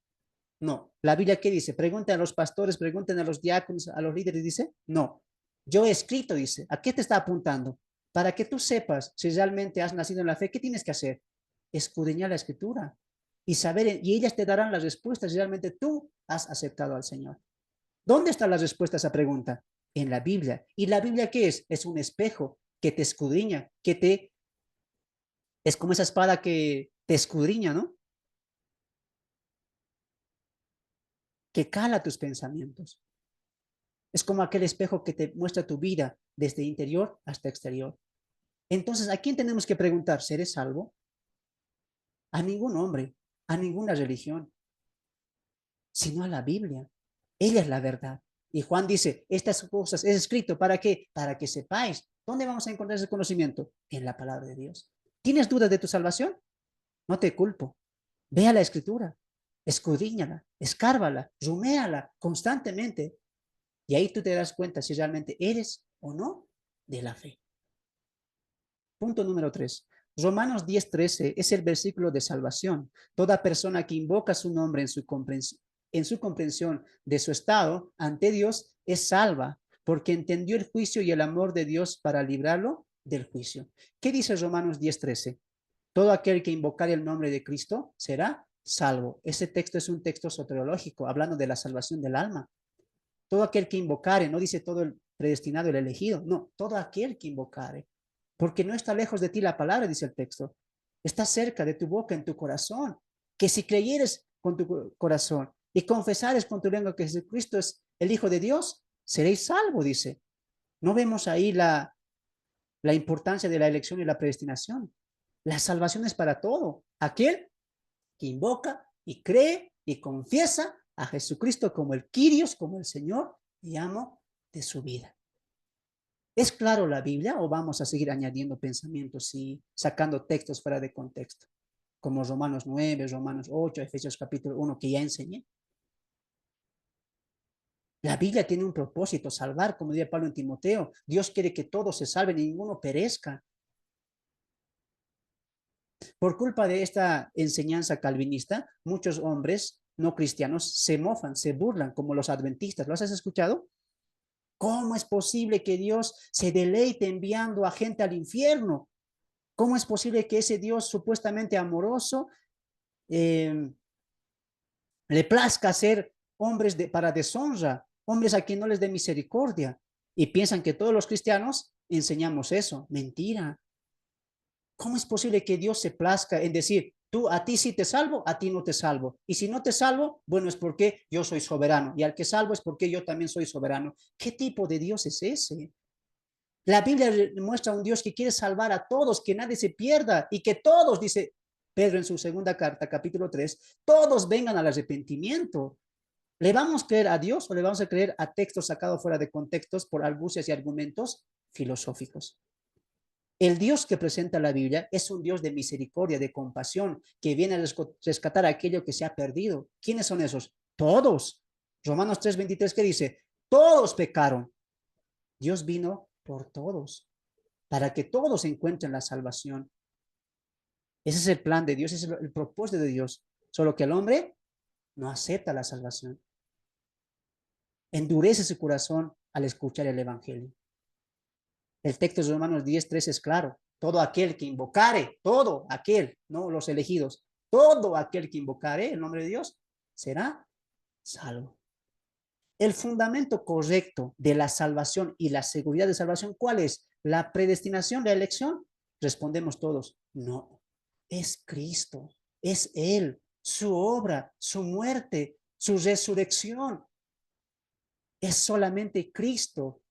No. ¿La Biblia qué dice? Pregunten a los pastores, pregunten a los diáconos, a los líderes. Dice, no. Yo he escrito, dice. ¿A qué te está apuntando? Para que tú sepas si realmente has nacido en la fe, ¿qué tienes que hacer? Escudriñar la escritura y saber, y ellas te darán las respuestas si realmente tú has aceptado al Señor. ¿Dónde está la respuesta a esa pregunta? En la Biblia. ¿Y la Biblia qué es? Es un espejo que te escudriña, es como esa espada que te escudriña, ¿no? Que cala tus pensamientos. Es como aquel espejo que te muestra tu vida desde interior hasta exterior. Entonces, ¿a quién tenemos que preguntar? ¿Seré salvo? A ningún hombre, a ninguna religión, sino a la Biblia. Ella es la verdad. Y Juan dice, estas cosas es escrito, ¿para qué? Para que sepáis. ¿Dónde vamos a encontrar ese conocimiento? En la palabra de Dios. ¿Tienes dudas de tu salvación? No te culpo. Ve a la escritura, escudriñala, escárvala, ruméala constantemente. Y ahí tú te das cuenta si realmente eres o no de la fe. Punto número 3. Romanos 10:13 es el versículo de salvación. Toda persona que invoca su nombre en su comprensión de su estado ante Dios es salva, porque entendió el juicio y el amor de Dios para librarlo del juicio. ¿Qué dice Romanos 10:13? Todo aquel que invocar el nombre de Cristo será salvo. Ese texto es un texto soteriológico, hablando de la salvación del alma. Todo aquel que invocare, no dice todo el predestinado, el elegido, no, todo aquel que invocare, porque no está lejos de ti la palabra, dice el texto, está cerca de tu boca, en tu corazón, que si creyeres con tu corazón y confesares con tu lengua que Jesucristo es el Hijo de Dios, seréis salvo, dice. No vemos ahí la importancia de la elección y la predestinación. La salvación es para todo. Aquel que invoca y cree y confiesa a Jesucristo como el Kyrios, como el Señor y amo de su vida. ¿Es claro la Biblia o vamos a seguir añadiendo pensamientos y sacando textos fuera de contexto? Como Romanos 9, Romanos 8, Efesios capítulo 1, que ya enseñé. La Biblia tiene un propósito, salvar, como dice Pablo en Timoteo. Dios quiere que todos se salven y ninguno perezca. Por culpa de esta enseñanza calvinista, muchos hombres no cristianos se mofan, se burlan, como los adventistas. ¿Los has escuchado? ¿Cómo es posible que Dios se deleite enviando a gente al infierno? ¿Cómo es posible que ese Dios supuestamente amoroso eh, le plazca ser hombres para deshonra, hombres a quien no les dé misericordia? Y piensan que todos los cristianos enseñamos eso. Mentira. ¿Cómo es posible que Dios se plazca en decir, tú a ti sí te salvo, a ti no te salvo? Y si no te salvo, bueno, es porque yo soy soberano. Y al que salvo es porque yo también soy soberano. ¿Qué tipo de Dios es ese? La Biblia muestra a un Dios que quiere salvar a todos, que nadie se pierda y que todos, dice Pedro en su segunda carta, capítulo 3, todos vengan al arrepentimiento. ¿Le vamos a creer a Dios o le vamos a creer a textos sacados fuera de contextos por argucias y argumentos filosóficos? El Dios que presenta la Biblia es un Dios de misericordia, de compasión, que viene a rescatar aquello que se ha perdido. ¿Quiénes son esos? Todos. Romanos 3:23, ¿qué dice? Todos pecaron. Dios vino por todos, para que todos encuentren la salvación. Ese es el plan de Dios, ese es el propósito de Dios. Solo que el hombre no acepta la salvación. Endurece su corazón al escuchar el Evangelio. El texto de Romanos 10:13 es claro. Todo aquel que invocare, todo aquel, no los elegidos, todo aquel que invocare el nombre de Dios será salvo. El fundamento correcto de la salvación y la seguridad de salvación, ¿cuál es? ¿La predestinación, la elección? Respondemos todos, no. Es Cristo, es Él, su obra, su muerte, su resurrección. Es solamente Cristo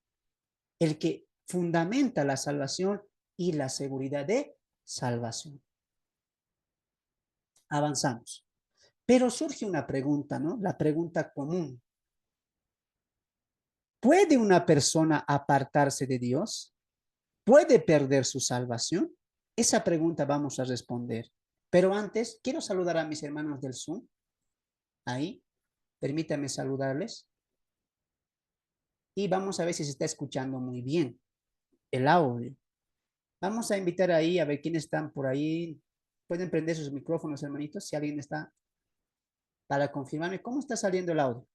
el que fundamenta la salvación y la seguridad de salvación. Avanzamos. Pero surge una pregunta, ¿no? La pregunta común. ¿Puede una persona apartarse de Dios? ¿Puede perder su salvación? Esa pregunta vamos a responder. Pero antes, quiero saludar a mis hermanos del Zoom. Ahí, permítame saludarles. Y vamos a ver si se está escuchando muy bien el audio. Vamos a invitar ahí a ver quiénes están por ahí. Pueden prender sus micrófonos, hermanitos, si alguien está para confirmarme cómo está saliendo el audio.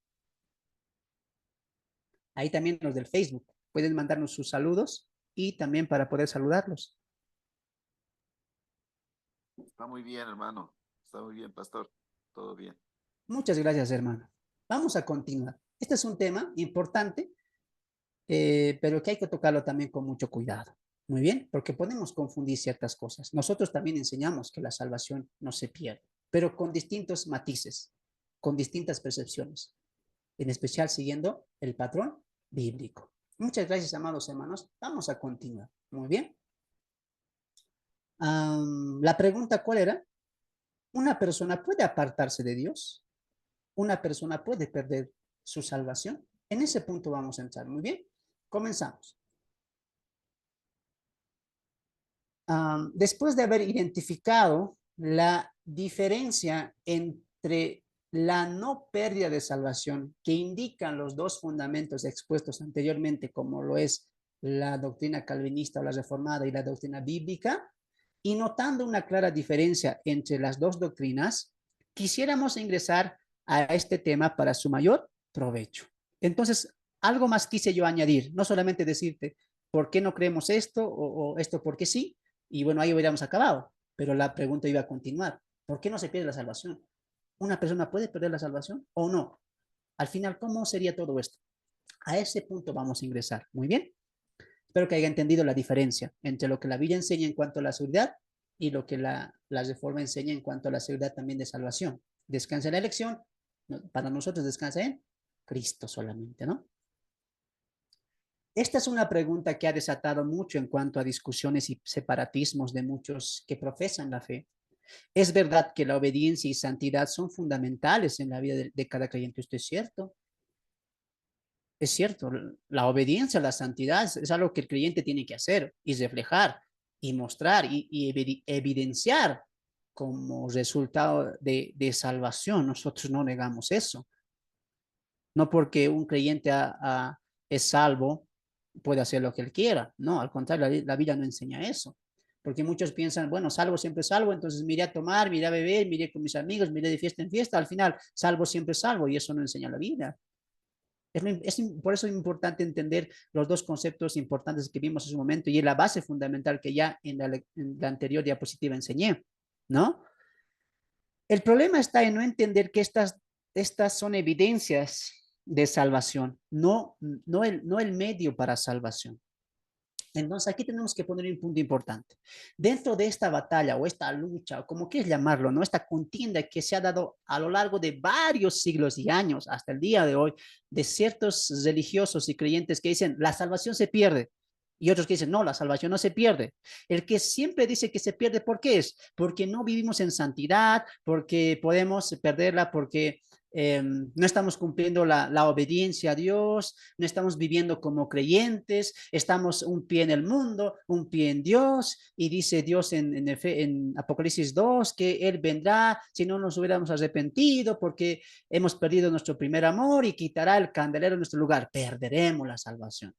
Ahí también los del Facebook. Pueden mandarnos sus saludos y también para poder saludarlos. Está muy bien, hermano. Está muy bien, pastor. Todo bien. Muchas gracias, hermano. Vamos a continuar. Este es un tema importante, pero que hay que tocarlo también con mucho cuidado. Muy bien, porque podemos confundir ciertas cosas. Nosotros también enseñamos que la salvación no se pierde, pero con distintos matices, con distintas percepciones, en especial siguiendo el patrón bíblico. Muchas gracias, amados hermanos. Vamos a continuar. Muy bien. La pregunta, ¿cuál era? ¿Una persona puede apartarse de Dios? ¿Una persona puede perder su salvación? En ese punto vamos a entrar. Muy bien. Comenzamos. Después de haber identificado la diferencia entre la no pérdida de salvación que indican los dos fundamentos expuestos anteriormente, como lo es la doctrina calvinista o la reformada y la doctrina bíblica, y notando una clara diferencia entre las dos doctrinas, quisiéramos ingresar a este tema para su mayor provecho. Entonces, algo más quise yo añadir, no solamente decirte por qué no creemos esto o esto porque sí, y bueno, ahí hubiéramos acabado, pero la pregunta iba a continuar. ¿Por qué no se pierde la salvación? ¿Una persona puede perder la salvación o no? Al final, ¿cómo sería todo esto? A ese punto vamos a ingresar. Muy bien. Espero que haya entendido la diferencia entre lo que la Biblia enseña en cuanto a la seguridad y lo que la Reforma enseña en cuanto a la seguridad también de salvación. Descansa en la elección, para nosotros descansa en Cristo solamente, ¿no? Esta es una pregunta que ha desatado mucho en cuanto a discusiones y separatismos de muchos que profesan la fe. Es verdad que la obediencia y santidad son fundamentales en la vida de cada creyente, ¿esto es cierto? Es cierto, la obediencia, la santidad es algo que el creyente tiene que hacer y reflejar y mostrar y evidenciar como resultado de salvación. Nosotros no negamos eso. No porque un creyente es salvo, puede hacer lo que él quiera. No, al contrario, la Biblia no enseña eso. Porque muchos piensan, bueno, salvo siempre salvo, entonces miré a tomar, miré a beber, miré con mis amigos, miré de fiesta en fiesta, al final, salvo siempre salvo, y eso no enseña la Biblia. Por eso es importante entender los dos conceptos importantes que vimos en su momento y es la base fundamental que ya en la anterior diapositiva enseñé, ¿no? El problema está en no entender que estas son evidencias de salvación, no el medio para salvación. Entonces aquí tenemos que poner un punto importante. Dentro de esta batalla o esta lucha, o como quieres llamarlo, ¿no? Esta contienda que se ha dado a lo largo de varios siglos y años hasta el día de hoy, de ciertos religiosos y creyentes que dicen, la salvación se pierde. Y otros que dicen, no, la salvación no se pierde. El que siempre dice que se pierde, ¿por qué es? Porque no vivimos en santidad, porque podemos perderla, porque no estamos cumpliendo la obediencia a Dios, no estamos viviendo como creyentes, estamos un pie en el mundo, un pie en Dios, y dice Dios en Apocalipsis 2 que Él vendrá si no nos hubiéramos arrepentido porque hemos perdido nuestro primer amor y quitará el candelero en nuestro lugar. Perderemos la salvación.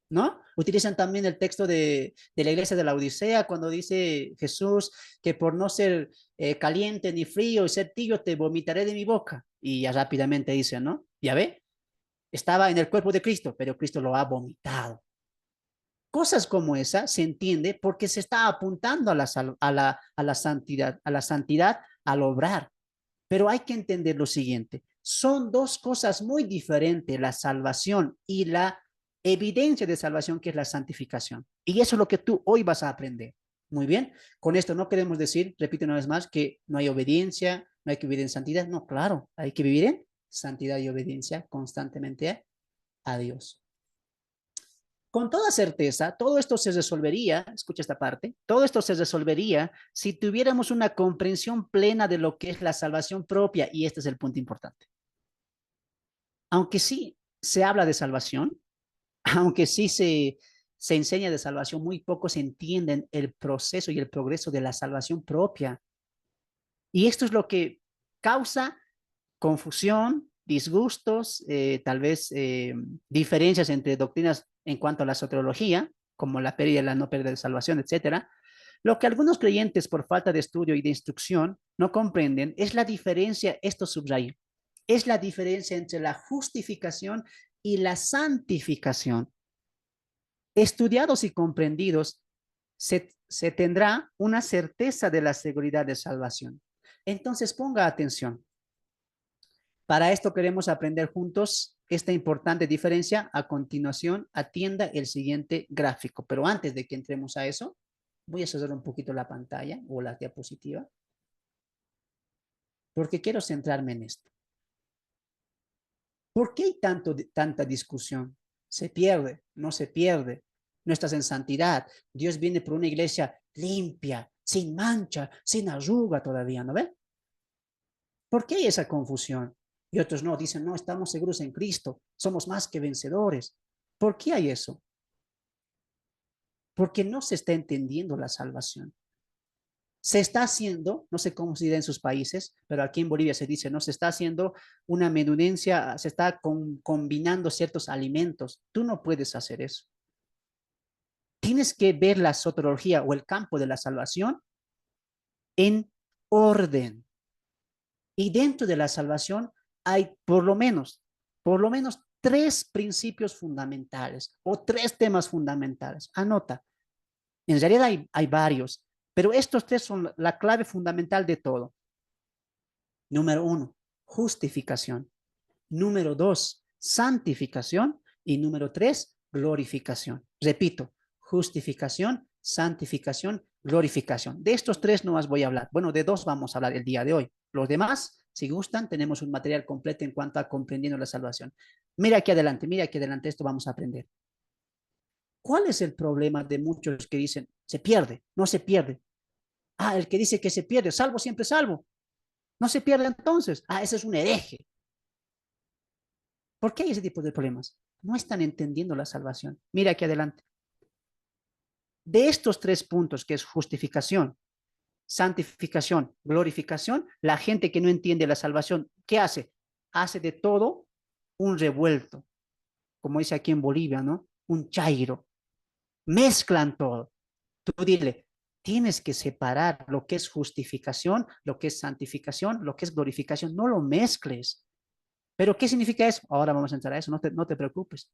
¿No? Utilizan también el texto de la iglesia de la Odisea cuando dice Jesús que por no ser caliente ni frío y ser tibio te vomitaré de mi boca. Y ya rápidamente dice, ¿no? Ya ve, estaba en el cuerpo de Cristo, pero Cristo lo ha vomitado. Cosas como esa se entiende porque se está apuntando a la santidad al obrar. Pero hay que entender lo siguiente, son dos cosas muy diferentes, la salvación y la evidencia de salvación, que es la santificación. Y eso es lo que tú hoy vas a aprender. Muy bien, con esto no queremos decir, repito una vez más, que no hay obediencia, no hay que vivir en santidad. No, claro, hay que vivir en santidad y obediencia constantemente a Dios. Con toda certeza, todo esto se resolvería, escucha esta parte, todo esto se resolvería si tuviéramos una comprensión plena de lo que es la salvación propia, y este es el punto importante. Aunque sí se habla de salvación, aunque sí se enseña de salvación, muy poco se entiende el proceso y el progreso de la salvación propia. Y esto es lo que causa confusión, disgustos, tal vez diferencias entre doctrinas en cuanto a la soteriología, como la pérdida y la no pérdida de salvación, etcétera. Lo que algunos creyentes, por falta de estudio y de instrucción, no comprenden es la diferencia, esto subrayo, es la diferencia entre la justificación y la santificación. Estudiados y comprendidos, se tendrá una certeza de la seguridad de salvación. Entonces, ponga atención. Para esto queremos aprender juntos esta importante diferencia. A continuación, atienda el siguiente gráfico. Pero antes de que entremos a eso, voy a cerrar un poquito la pantalla o la diapositiva, porque quiero centrarme en esto. ¿Por qué hay tanta discusión? ¿Se pierde? ¿No se pierde? No estás en santidad. Dios viene por una iglesia limpia, sin mancha, sin arruga todavía, ¿no ve? ¿Por qué hay esa confusión? Y otros no, dicen, no, estamos seguros en Cristo, somos más que vencedores. ¿Por qué hay eso? Porque no se está entendiendo la salvación. Se está haciendo, no sé cómo se dirá en sus países, pero aquí en Bolivia se dice, no, se está haciendo una menudencia, se está combinando ciertos alimentos. Tú no puedes hacer eso. Tienes que ver la soteriología o el campo de la salvación en orden. Y dentro de la salvación hay por lo menos tres principios fundamentales o tres temas fundamentales. Anota. En realidad hay varios, pero estos tres son la clave fundamental de todo. Número uno, justificación. Número dos, santificación. Y número tres, glorificación. Repito, justificación, santificación, glorificación. De estos tres no más voy a hablar. Bueno, de dos vamos a hablar el día de hoy. Los demás, si gustan, tenemos un material completo en cuanto a comprendiendo la salvación. Mira aquí adelante, esto vamos a aprender. ¿Cuál es el problema de muchos que dicen, se pierde, no se pierde? Ah, el que dice que se pierde, salvo siempre salvo. No se pierde entonces. Ah, ese es un hereje. ¿Por qué hay ese tipo de problemas? no están entendiendo la salvación. Mira aquí adelante. De estos 3 puntos, que es justificación, santificación, glorificación, la gente que no entiende la salvación, ¿qué hace? Hace de todo un revuelto, como dice aquí en Bolivia, ¿no? Un chairo. Mezclan todo. Tú dile, tienes que separar lo que es justificación, lo que es santificación, lo que es glorificación. No lo mezcles. ¿Pero qué significa eso? Ahora vamos a entrar a eso, no te preocupes.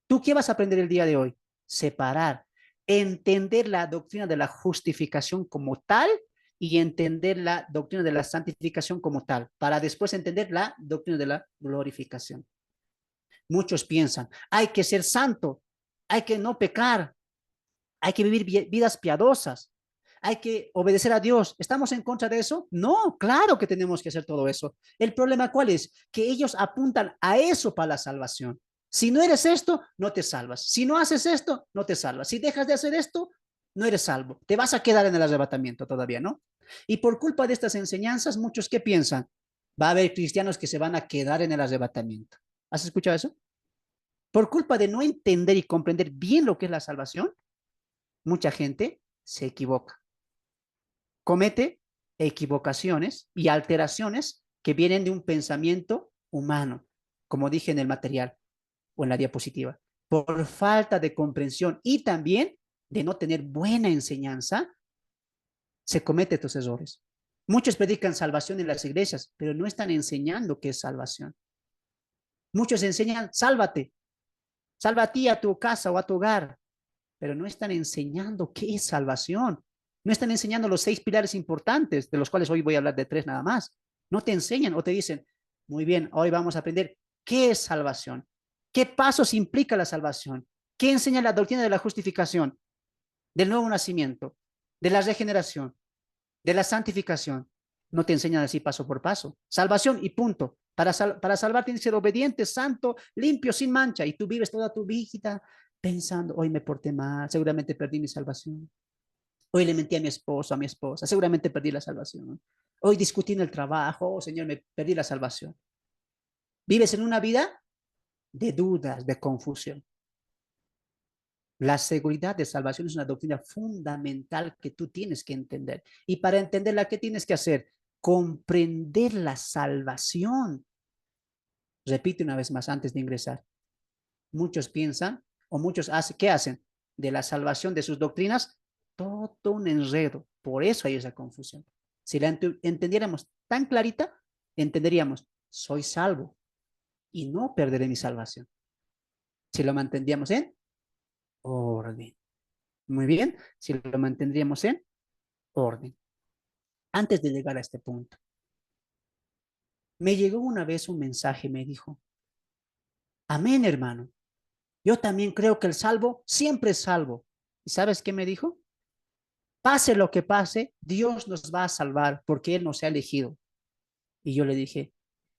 ¿Tú qué vas a aprender el día de hoy? Separar, entender la doctrina de la justificación como tal y entender la doctrina de la santificación como tal, para después entender la doctrina de la glorificación. Muchos piensan, hay que ser santo, hay que no pecar, hay que vivir vidas piadosas, hay que obedecer a Dios. ¿Estamos en contra de eso? No, claro que tenemos que hacer todo eso. El problema, ¿cuál es? Que ellos apuntan a eso para la salvación. Si no eres esto, no te salvas. Si no haces esto, no te salvas. Si dejas de hacer esto, no eres salvo. Te vas a quedar en el arrebatamiento todavía, ¿no? Y por culpa de estas enseñanzas, muchos ¿qué piensan? Va a haber cristianos que se van a quedar en el arrebatamiento. ¿Has escuchado eso? Por culpa de no entender y comprender bien lo que es la salvación, mucha gente se equivoca, comete equivocaciones y alteraciones que vienen de un pensamiento humano, como dije en el material o en la diapositiva, por falta de comprensión y también de no tener buena enseñanza, se cometen estos errores. Muchos predican salvación en las iglesias, pero no están enseñando qué es salvación. Muchos enseñan, sálvate, salva a ti, a tu casa o a tu hogar, pero no están enseñando qué es salvación. No están enseñando los 6 pilares importantes, de los cuales hoy voy a hablar de 3 nada más. No te enseñan o te dicen, muy bien, hoy vamos a aprender qué es salvación, qué pasos implica la salvación, qué enseña la doctrina de la justificación, del nuevo nacimiento, de la regeneración, de la santificación. No te enseñan así paso por paso. Salvación y punto. Para salvar tienes que ser obediente, santo, limpio, sin mancha. Y tú vives toda tu vida pensando, hoy me porté mal, seguramente perdí mi salvación. Hoy le mentí a mi esposo, a mi esposa, seguramente perdí la salvación. Hoy discutí en el trabajo, oh Señor, me perdí la salvación. Vives en una vida de dudas, de confusión. La seguridad de salvación es una doctrina fundamental que tú tienes que entender. Y para entenderla, ¿qué tienes que hacer? Comprender la salvación. Repite una vez más antes de ingresar. Muchos piensan o muchos hacen, ¿qué hacen? De la salvación de sus doctrinas, todo un enredo. Por eso hay esa confusión. Si la entendiéramos tan clarita, entenderíamos, soy salvo y no perderé mi salvación. Si lo mantendríamos en orden. Muy bien, si lo mantendríamos en orden. Antes de llegar a este punto, me llegó una vez un mensaje, me dijo, amén, hermano. Yo también creo que el salvo siempre es salvo. ¿Y sabes qué me dijo? Pase lo que pase, Dios nos va a salvar porque Él nos ha elegido. Y yo le dije,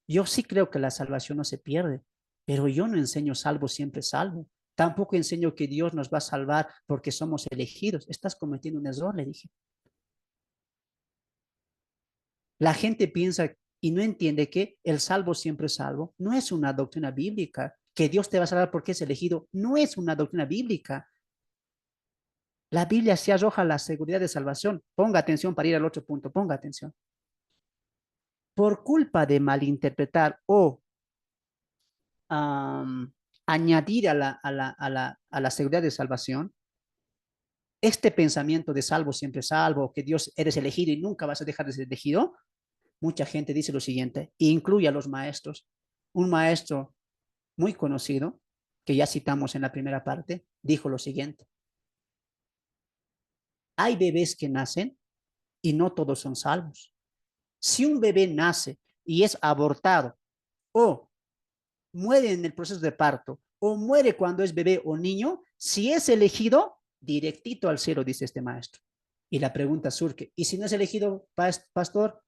yo sí creo que la salvación no se pierde, pero yo no enseño salvo siempre salvo. Tampoco enseño que Dios nos va a salvar porque somos elegidos. Estás cometiendo un error, le dije. La gente piensa y no entiende que el salvo siempre es salvo. No es una doctrina bíblica. Que Dios te va a salvar porque es elegido. No es una doctrina bíblica. La Biblia sí arroja la seguridad de salvación. Ponga atención para ir al otro punto. Ponga atención. Por culpa de malinterpretar o añadir a la seguridad de salvación, este pensamiento de salvo siempre salvo, que Dios eres elegido y nunca vas a dejar de ser elegido, mucha gente dice lo siguiente, e incluye a los maestros. Un maestro muy conocido, que ya citamos en la primera parte, dijo lo siguiente. Hay bebés que nacen y no todos son salvos. Si un bebé nace y es abortado o muere en el proceso de parto o muere cuando es bebé o niño, si es elegido, directito al cielo, dice este maestro. Y la pregunta surge, ¿y si no es elegido, pastor?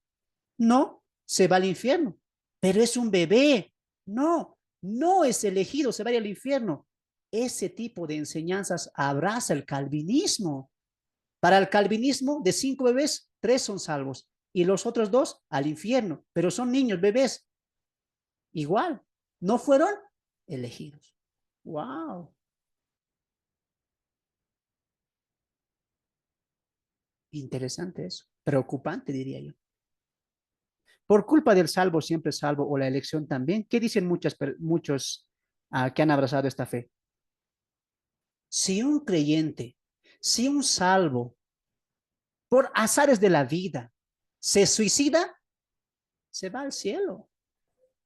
No, se va al infierno, pero es un bebé. No, no es elegido, se va al infierno. Ese tipo de enseñanzas abraza el calvinismo. Para el calvinismo, de 5 bebés, 3 son salvos y los otros 2 al infierno, pero son niños, bebés. Igual, no fueron elegidos. Wow. Interesante eso. Preocupante, diría yo. Por culpa del salvo, siempre salvo, o la elección también, ¿qué dicen muchos que han abrazado esta fe? Si un creyente, si un salvo, por azares de la vida, se suicida, se va al cielo.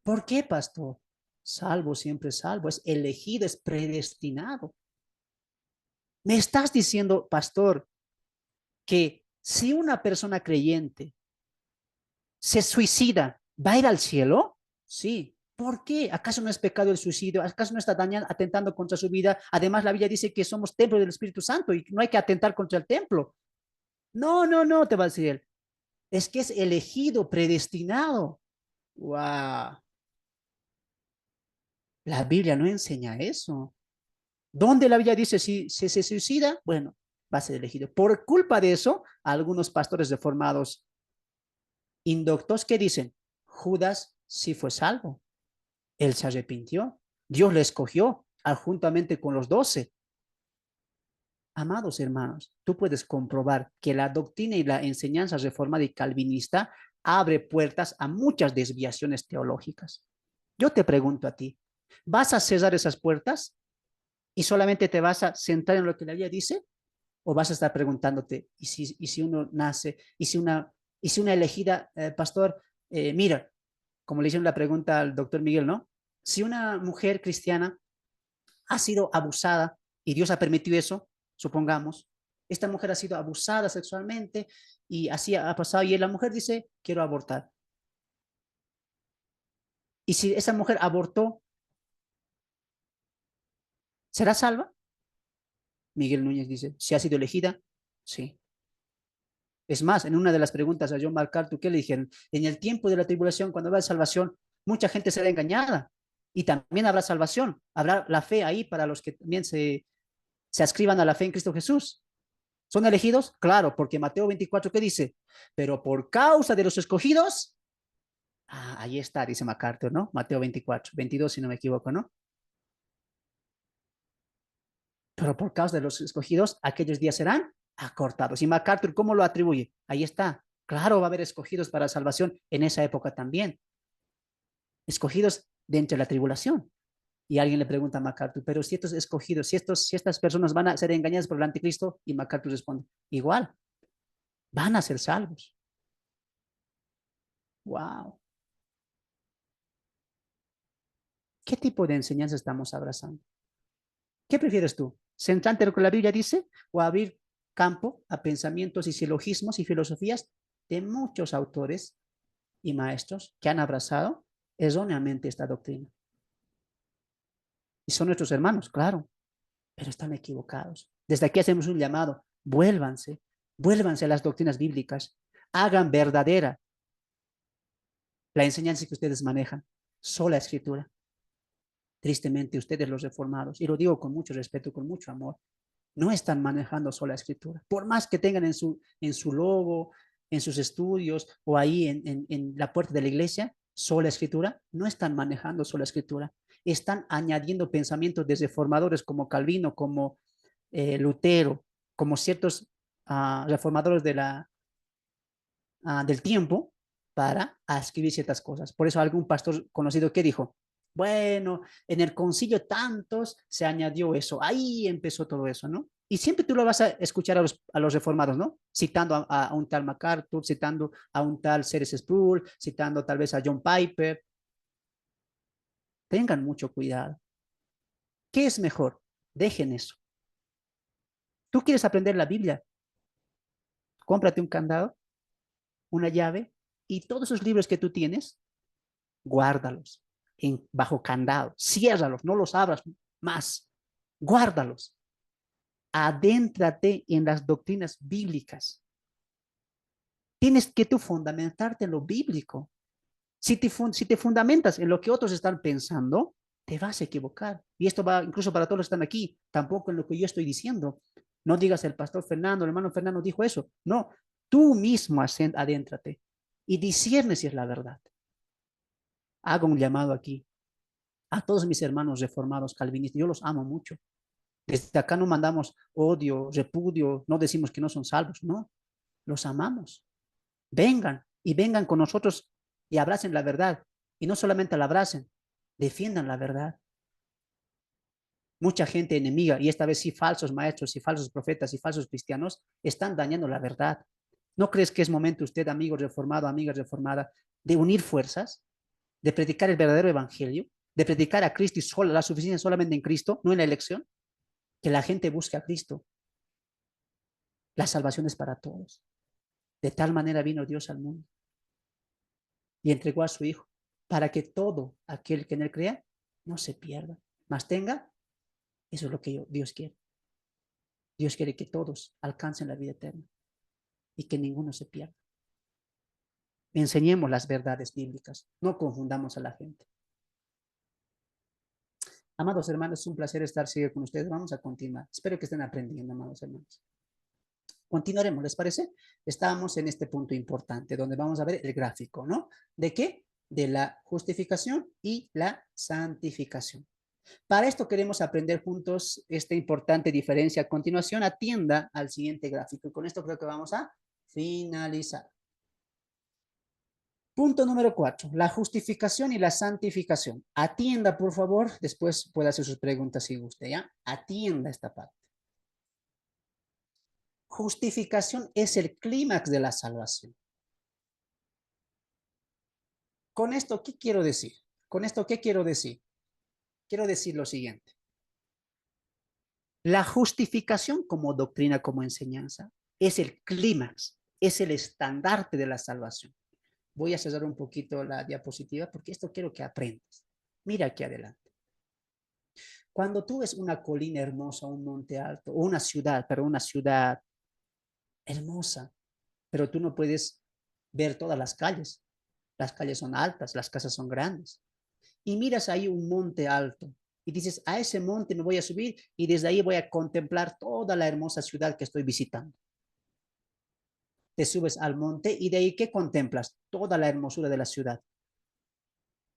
¿Por qué, pastor? Salvo, siempre salvo, es elegido, es predestinado. ¿Me estás diciendo, pastor, que si una persona creyente se suicida, va a ir al cielo? Sí. ¿Por qué? ¿Acaso no es pecado el suicidio? ¿Acaso no está dañando, atentando contra su vida? Además, la Biblia dice que somos templo del Espíritu Santo y no hay que atentar contra el templo. No, no, no, te va a decir él. Es que es elegido, predestinado. Wow. La Biblia no enseña eso. ¿Dónde la Biblia dice si se suicida? Bueno, va a ser elegido. Por culpa de eso, algunos pastores reformados indoctos que dicen, Judas sí fue salvo, él se arrepintió, Dios le escogió juntamente con los 12. Amados hermanos, tú puedes comprobar que la doctrina y la enseñanza reformada y calvinista abre puertas a muchas desviaciones teológicas. Yo te pregunto a ti, ¿vas a cerrar esas puertas y solamente te vas a centrar en lo que la Biblia dice? ¿O vas a estar preguntándote, y si uno nace, y si una elegida, pastor, mira, como le hicieron la pregunta al doctor Miguel, ¿no? Si una mujer cristiana ha sido abusada y Dios ha permitido eso, supongamos, esta mujer ha sido abusada sexualmente y así ha pasado y la mujer dice, quiero abortar. Y si esa mujer abortó, ¿será salva? Miguel Núñez dice, si ha sido elegida, sí. Es más, en una de las preguntas a John MacArthur, ¿qué le dijeron? En el tiempo de la tribulación, cuando habrá salvación, mucha gente será engañada y también habrá salvación. Habrá la fe ahí para los que también se ascriban a la fe en Cristo Jesús. ¿Son elegidos? Claro, porque Mateo 24, ¿qué dice? Pero por causa de los escogidos, ahí está, dice MacArthur, ¿no? Mateo 24, 22, si no me equivoco, ¿no? Pero por causa de los escogidos, aquellos días serán acortados. ¿Y MacArthur cómo lo atribuye? Ahí está. Claro, va a haber escogidos para salvación en esa época también. Escogidos de entre la tribulación. Y alguien le pregunta a MacArthur, pero si estos escogidos, si estas personas van a ser engañadas por el anticristo, y MacArthur responde, igual, van a ser salvos. Wow. ¿Qué tipo de enseñanza estamos abrazando? ¿Qué prefieres tú? ¿Centrarte en lo que la Biblia dice o abrir campo a pensamientos y silogismos y filosofías de muchos autores y maestros que han abrazado erróneamente esta doctrina? Y son nuestros hermanos, claro, pero están equivocados. Desde aquí hacemos un llamado, vuélvanse a las doctrinas bíblicas, hagan verdadera la enseñanza que ustedes manejan, sola escritura. Tristemente, ustedes los reformados, y lo digo con mucho respeto, con mucho amor, no están manejando sola escritura. Por más que tengan en su logo, en sus estudios o ahí en la puerta de la iglesia, sola escritura, no están manejando sola escritura. Están añadiendo pensamientos de reformadores como Calvino, como Lutero, como ciertos reformadores del tiempo para escribir ciertas cosas. Por eso algún pastor conocido que dijo, bueno, en el concilio tantos se añadió eso, ahí empezó todo eso, ¿no? Y siempre tú lo vas a escuchar a los reformados, ¿no? Citando a un tal MacArthur, citando a un tal Ceres Sproul, citando tal vez a John Piper. Tengan mucho cuidado. ¿Qué es mejor? Dejen eso. ¿Tú quieres aprender la Biblia? Cómprate un candado, una llave y todos esos libros que tú tienes, guárdalos bajo candado, ciérralos, no los abras más, guárdalos, adéntrate en las doctrinas bíblicas. Tienes que tú fundamentarte en lo bíblico. Si te fundamentas en lo que otros están pensando, te vas a equivocar. Y esto va incluso para todos los que están aquí, tampoco en lo que yo estoy diciendo. No digas el pastor Fernando, el hermano Fernando dijo eso. No, tú mismo adéntrate y discierne si es la verdad. Hago un llamado aquí. A todos mis hermanos reformados calvinistas, yo los amo mucho. Desde acá no mandamos odio, repudio, no decimos que no son salvos, no, los amamos. Vengan y vengan con nosotros y abracen la verdad. Y no solamente la abracen, defiendan la verdad. Mucha gente enemiga, y esta vez sí falsos maestros y falsos profetas y falsos cristianos, están dañando la verdad. ¿No crees que es momento usted, amigo reformado, amiga reformada, de unir fuerzas, de predicar el verdadero evangelio, de predicar a Cristo y sola, la suficiencia solamente en Cristo, no en la elección? Que la gente busque a Cristo. La salvación es para todos. De tal manera vino Dios al mundo y entregó a su Hijo para que todo aquel que en él crea no se pierda, mas tenga. Eso es lo que Dios quiere. Dios quiere que todos alcancen la vida eterna y que ninguno se pierda. Enseñemos las verdades bíblicas, no confundamos a la gente. Amados hermanos, es un placer estar siempre con ustedes. Vamos a continuar. Espero que estén aprendiendo, amados hermanos. Continuaremos, ¿les parece? Estábamos en este punto importante donde vamos a ver el gráfico, ¿no? ¿De qué? De la justificación y la santificación. Para esto queremos aprender juntos esta importante diferencia. A continuación, atienda al siguiente gráfico. Y con esto creo que vamos a finalizar. Punto número 4, la justificación y la santificación. Atienda, por favor. Después puede hacer sus preguntas si guste, ¿ya? Atienda esta parte. Justificación es el clímax de la salvación. Con esto, ¿qué quiero decir? Con esto, ¿qué quiero decir? Quiero decir lo siguiente. La justificación como doctrina, como enseñanza, es el clímax, es el estandarte de la salvación. Voy a cerrar un poquito la diapositiva porque esto quiero que aprendas. Mira aquí adelante. Cuando tú ves una colina hermosa, un monte alto, o una ciudad hermosa, pero tú no puedes ver todas las calles. Las calles son altas, las casas son grandes. Y miras ahí un monte alto y dices, a ese monte me voy a subir y desde ahí voy a contemplar toda la hermosa ciudad que estoy visitando. Te subes al monte y de ahí, ¿qué contemplas? Toda la hermosura de la ciudad.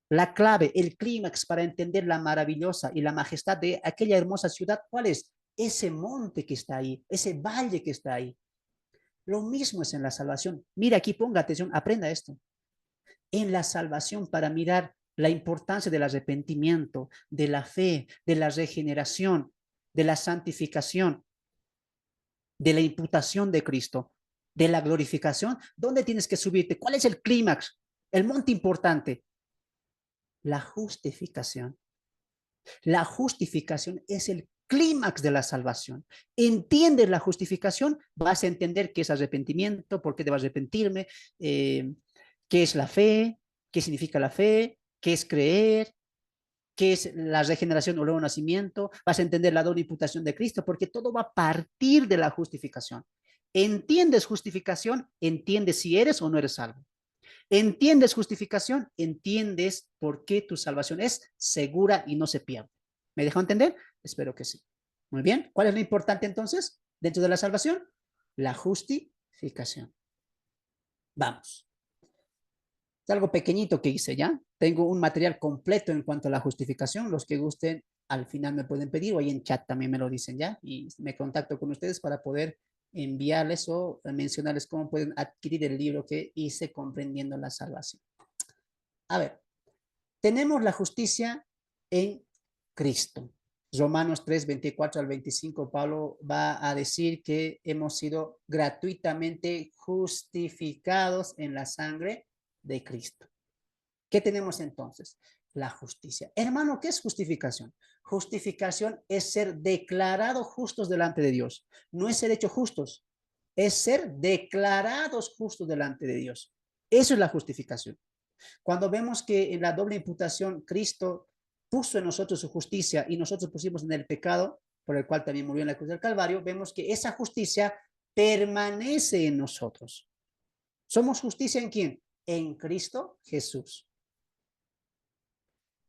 La clave, el clímax para entender la maravillosa y la majestad de aquella hermosa ciudad, ¿cuál es? Ese monte que está ahí, ese valle que está ahí. Lo mismo es en la salvación. Mira aquí, ponga atención, aprenda esto. En la salvación, para mirar la importancia del arrepentimiento, de la fe, de la regeneración, de la santificación, de la imputación de Cristo, de la glorificación, ¿dónde tienes que subirte? ¿Cuál es el clímax? El monte importante. La justificación. La justificación es el clímax de la salvación. Entiendes la justificación, vas a entender qué es arrepentimiento, por qué debo arrepentirme, qué es la fe, qué significa la fe, qué es creer, qué es la regeneración o nuevo nacimiento, vas a entender la doble imputación de Cristo, porque todo va a partir de la justificación. ¿Entiendes justificación? ¿Entiendes si eres o no eres salvo? ¿Entiendes justificación? ¿Entiendes por qué tu salvación es segura y no se pierde? ¿Me dejó entender? Espero que sí. Muy bien. ¿Cuál es lo importante entonces dentro de la salvación? La justificación. Vamos. Es algo pequeñito que hice ya. Tengo un material completo en cuanto a la justificación. Los que gusten, al final me pueden pedir o ahí en chat también me lo dicen ya. Y me contacto con ustedes para poder enviarles o mencionarles cómo pueden adquirir el libro que hice comprendiendo la salvación. A ver, tenemos la justicia en Cristo. Romanos 3, 24 al 25, Pablo va a decir que hemos sido gratuitamente justificados en la sangre de Cristo. ¿Qué tenemos entonces? La justicia. Hermano, ¿qué es justificación? Justificación es ser declarados justos delante de Dios. No es ser hechos justos, es ser declarados justos delante de Dios. Eso es la justificación. Cuando vemos que en la doble imputación Cristo puso en nosotros su justicia y nosotros pusimos en el pecado, por el cual también murió en la cruz del Calvario, vemos que esa justicia permanece en nosotros. ¿Somos justicia en quién? En Cristo Jesús.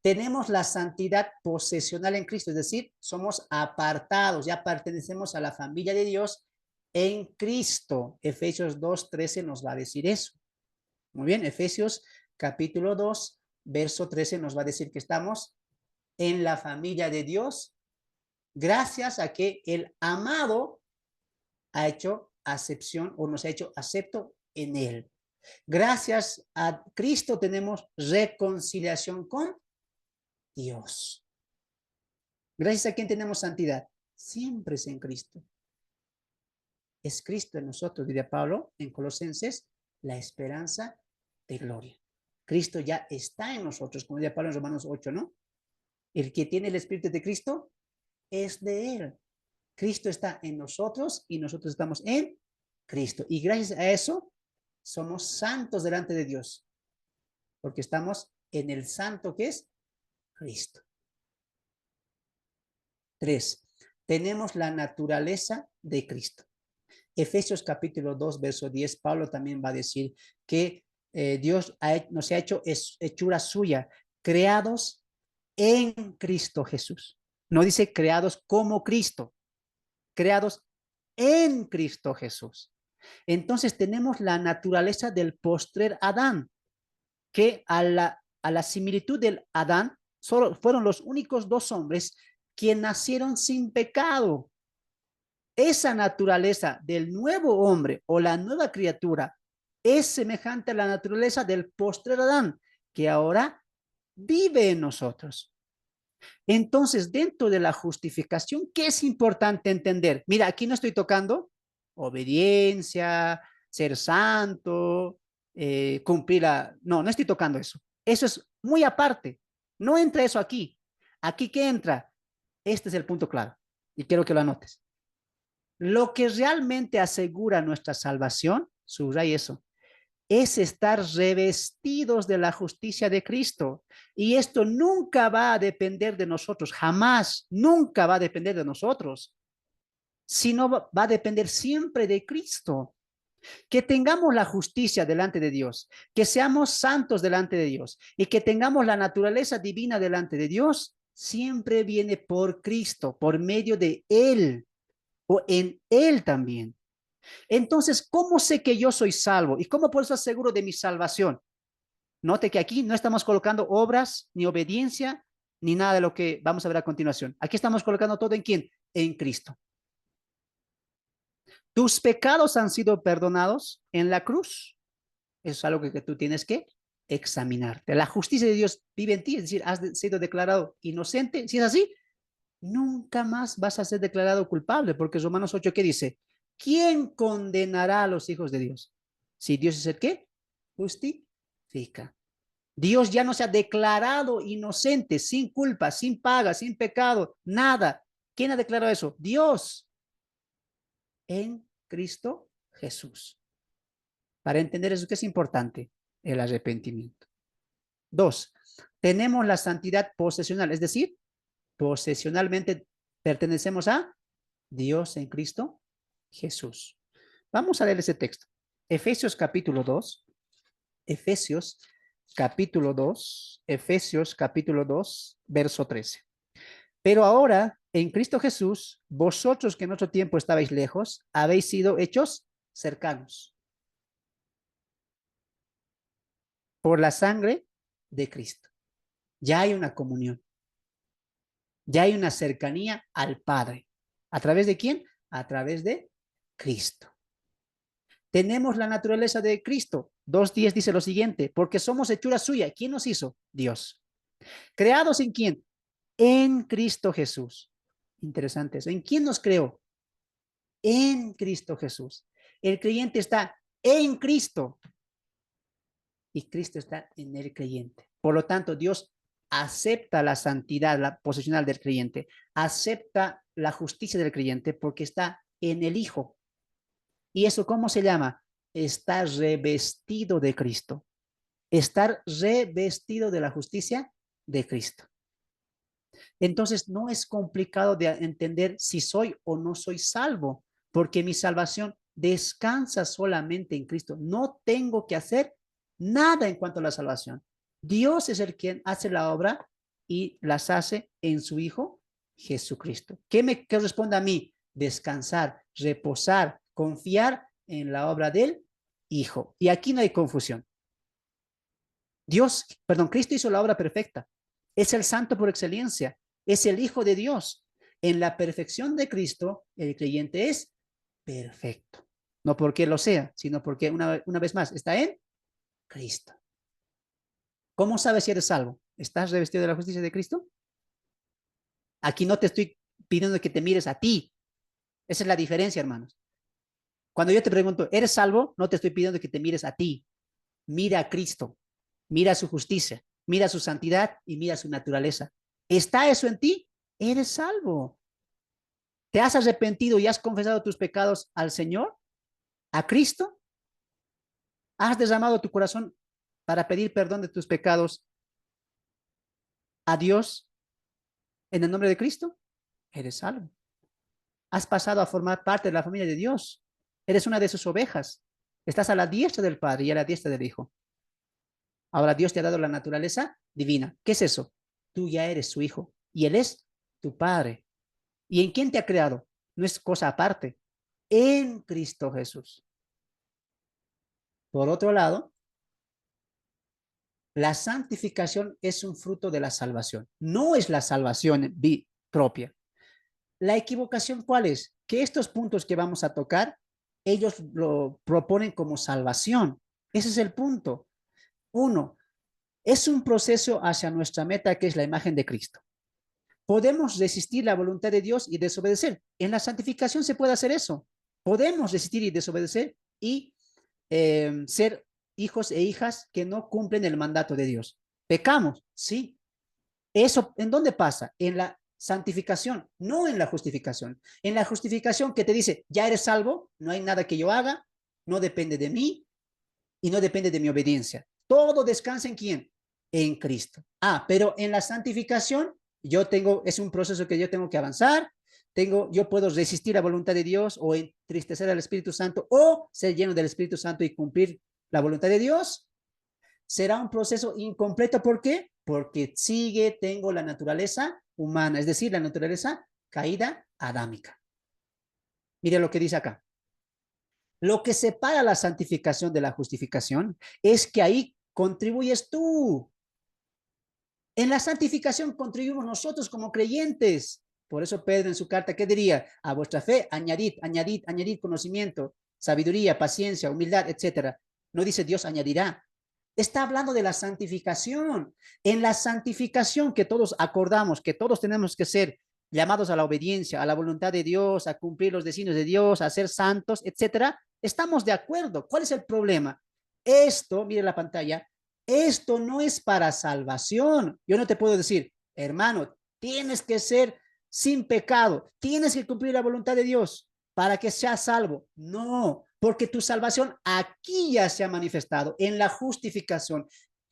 Tenemos la santidad posesional en Cristo, es decir, somos apartados, ya pertenecemos a la familia de Dios en Cristo. Efesios 2:13 nos va a decir eso. Muy bien, Efesios capítulo 2, verso 13 nos va a decir que estamos en la familia de Dios gracias a que el amado ha hecho acepción o nos ha hecho acepto en él. Gracias a Cristo tenemos reconciliación con Dios. Gracias a quien tenemos santidad. Siempre es en Cristo. Es Cristo en nosotros, diría Pablo en Colosenses, la esperanza de gloria. Cristo ya está en nosotros, como diría Pablo en Romanos 8, ¿no? El que tiene el Espíritu de Cristo es de él. Cristo está en nosotros y nosotros estamos en Cristo. Y gracias a eso somos santos delante de Dios, porque estamos en el santo que es Cristo. 3. Tenemos la naturaleza de Cristo. Efesios capítulo 2, verso 10, Pablo también va a decir que Dios nos ha hecho hechura suya, creados en Cristo Jesús. No dice creados como Cristo, creados en Cristo Jesús. Entonces tenemos la naturaleza del postrer Adán, que a la similitud del Adán, solo fueron los únicos dos hombres que nacieron sin pecado. Esa naturaleza del nuevo hombre o la nueva criatura es semejante a la naturaleza del postrer Adán, que ahora vive en nosotros. Entonces, dentro de la justificación, ¿qué es importante entender? Mira, aquí no estoy tocando obediencia, ser santo, cumplir la... No estoy tocando eso. Eso es muy aparte. No entra eso aquí. ¿Aquí qué entra? Este es el punto clave y quiero que lo anotes. Lo que realmente asegura nuestra salvación, subraya eso, es estar revestidos de la justicia de Cristo. Y esto nunca va a depender de nosotros, jamás, nunca va a depender de nosotros, sino va a depender siempre de Cristo. Que tengamos la justicia delante de Dios, que seamos santos delante de Dios y que tengamos la naturaleza divina delante de Dios, siempre viene por Cristo, por medio de Él o en Él también. Entonces, ¿cómo sé que yo soy salvo? ¿Y cómo puedo estar seguro de mi salvación? Note que aquí no estamos colocando obras, ni obediencia, ni nada de lo que vamos a ver a continuación. Aquí estamos colocando todo en quién? En Cristo. Tus pecados han sido perdonados en la cruz. Eso es algo que tú tienes que examinarte. La justicia de Dios vive en ti, es decir, has sido declarado inocente. Si es así, nunca más vas a ser declarado culpable, porque Romanos 8, ¿qué dice? ¿Quién condenará a los hijos de Dios? Si Dios es el que justifica. Dios ya nos ha declarado inocentes, sin culpa, sin paga, sin pecado, nada. ¿Quién ha declarado eso? Dios en Cristo Jesús. Para entender eso, ¿qué es importante? El arrepentimiento. 2. Tenemos la santidad posesional, es decir, posesionalmente pertenecemos a Dios en Cristo Jesús. Vamos a leer ese texto. Efesios capítulo 2. Efesios capítulo 2, verso 13. Pero ahora, en Cristo Jesús, vosotros que en otro tiempo estabais lejos, habéis sido hechos cercanos por la sangre de Cristo. Ya hay una comunión. Ya hay una cercanía al Padre. ¿A través de quién? A través de Cristo. Tenemos la naturaleza de Cristo. 2:10 dice lo siguiente, porque somos hechura suya. ¿Quién nos hizo? Dios. ¿Creados en quién? En Cristo Jesús. Interesante eso. ¿En quién nos creó? En Cristo Jesús. El creyente está en Cristo y Cristo está en el creyente. Por lo tanto, Dios acepta la santidad, la posesional del creyente, acepta la justicia del creyente porque está en el Hijo. ¿Y eso cómo se llama? Estar revestido de Cristo. Estar revestido de la justicia de Cristo. Entonces, no es complicado de entender si soy o no soy salvo, porque mi salvación descansa solamente en Cristo. No tengo que hacer nada en cuanto a la salvación. Dios es el quien hace la obra y las hace en su Hijo Jesucristo. ¿Qué me corresponde a mí? Descansar, reposar, confiar en la obra del Hijo. Y aquí no hay confusión. Cristo hizo la obra perfecta. Es el santo por excelencia. Es el Hijo de Dios. En la perfección de Cristo, el creyente es perfecto. No porque lo sea, sino porque una vez más está en Cristo. ¿Cómo sabes si eres salvo? ¿Estás revestido de la justicia de Cristo? Aquí no te estoy pidiendo que te mires a ti. Esa es la diferencia, hermanos. Cuando yo te pregunto, ¿eres salvo? No te estoy pidiendo que te mires a ti. Mira a Cristo, mira su justicia, mira su santidad y mira su naturaleza. ¿Está eso en ti? Eres salvo. ¿Te has arrepentido y has confesado tus pecados al Señor? ¿A Cristo? ¿Has derramado tu corazón para pedir perdón de tus pecados a Dios en el nombre de Cristo? Eres salvo. Has pasado a formar parte de la familia de Dios. Eres una de sus ovejas. Estás a la diestra del Padre y a la diestra del Hijo. Ahora Dios te ha dado la naturaleza divina. ¿Qué es eso? Tú ya eres su hijo y Él es tu Padre. ¿Y en quién te ha creado? No es cosa aparte. En Cristo Jesús. Por otro lado, la santificación es un fruto de la salvación. No es la salvación propia. La equivocación, ¿cuál es? Que estos puntos que vamos a tocar, ellos lo proponen como salvación. Ese es el punto. Uno, es un proceso hacia nuestra meta, que es la imagen de Cristo. Podemos resistir la voluntad de Dios y desobedecer. En la santificación se puede hacer eso. Podemos resistir y desobedecer y ser hijos e hijas que no cumplen el mandato de Dios. Pecamos, sí. ¿Eso en dónde pasa? En la santificación, no en la justificación. En la justificación que te dice, ya eres salvo, no hay nada que yo haga, no depende de mí y no depende de mi obediencia. Todo descansa en quién? En Cristo. Pero en la santificación es un proceso que yo tengo que avanzar, yo puedo resistir la voluntad de Dios o entristecer al Espíritu Santo o ser lleno del Espíritu Santo y cumplir la voluntad de Dios. Será un proceso incompleto. ¿Por qué? Porque tengo la naturaleza humana, es decir, la naturaleza caída adámica. Mire lo que dice acá. Lo que separa la santificación de la justificación es que ahí contribuyes tú. En la santificación contribuimos nosotros como creyentes. Por eso Pedro en su carta, ¿qué diría? A vuestra fe añadid, añadid, añadid conocimiento, sabiduría, paciencia, humildad, etcétera. No dice Dios añadirá. Está hablando de la santificación. En la santificación que todos acordamos, que todos tenemos que ser llamados a la obediencia, a la voluntad de Dios, a cumplir los designios de Dios, a ser santos, etcétera, estamos de acuerdo. ¿Cuál es el problema? Esto, mire la pantalla, esto no es para salvación. Yo no te puedo decir, hermano, tienes que ser sin pecado, tienes que cumplir la voluntad de Dios para que seas salvo. No, porque tu salvación aquí ya se ha manifestado en la justificación.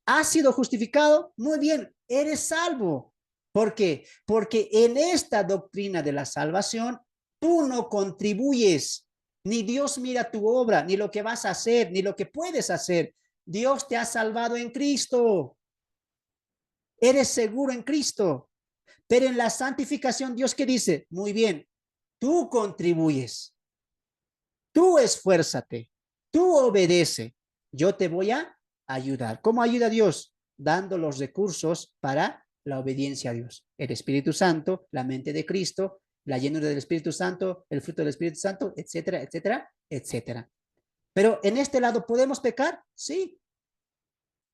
¿Has sido justificado? Muy bien, eres salvo. ¿Por qué? Porque en esta doctrina de la salvación, tú no contribuyes, ni Dios mira tu obra, ni lo que vas a hacer, ni lo que puedes hacer. Dios te ha salvado en Cristo. Eres seguro en Cristo. Pero en la santificación, Dios, ¿qué dice? Muy bien, tú contribuyes, tú esfuérzate, tú obedece. Yo te voy a ayudar. ¿Cómo ayuda a Dios? Dando los recursos para la obediencia a Dios. El Espíritu Santo, la mente de Cristo, la llenura del Espíritu Santo, el fruto del Espíritu Santo, etcétera, etcétera, etcétera. Pero en este lado, ¿podemos pecar? Sí.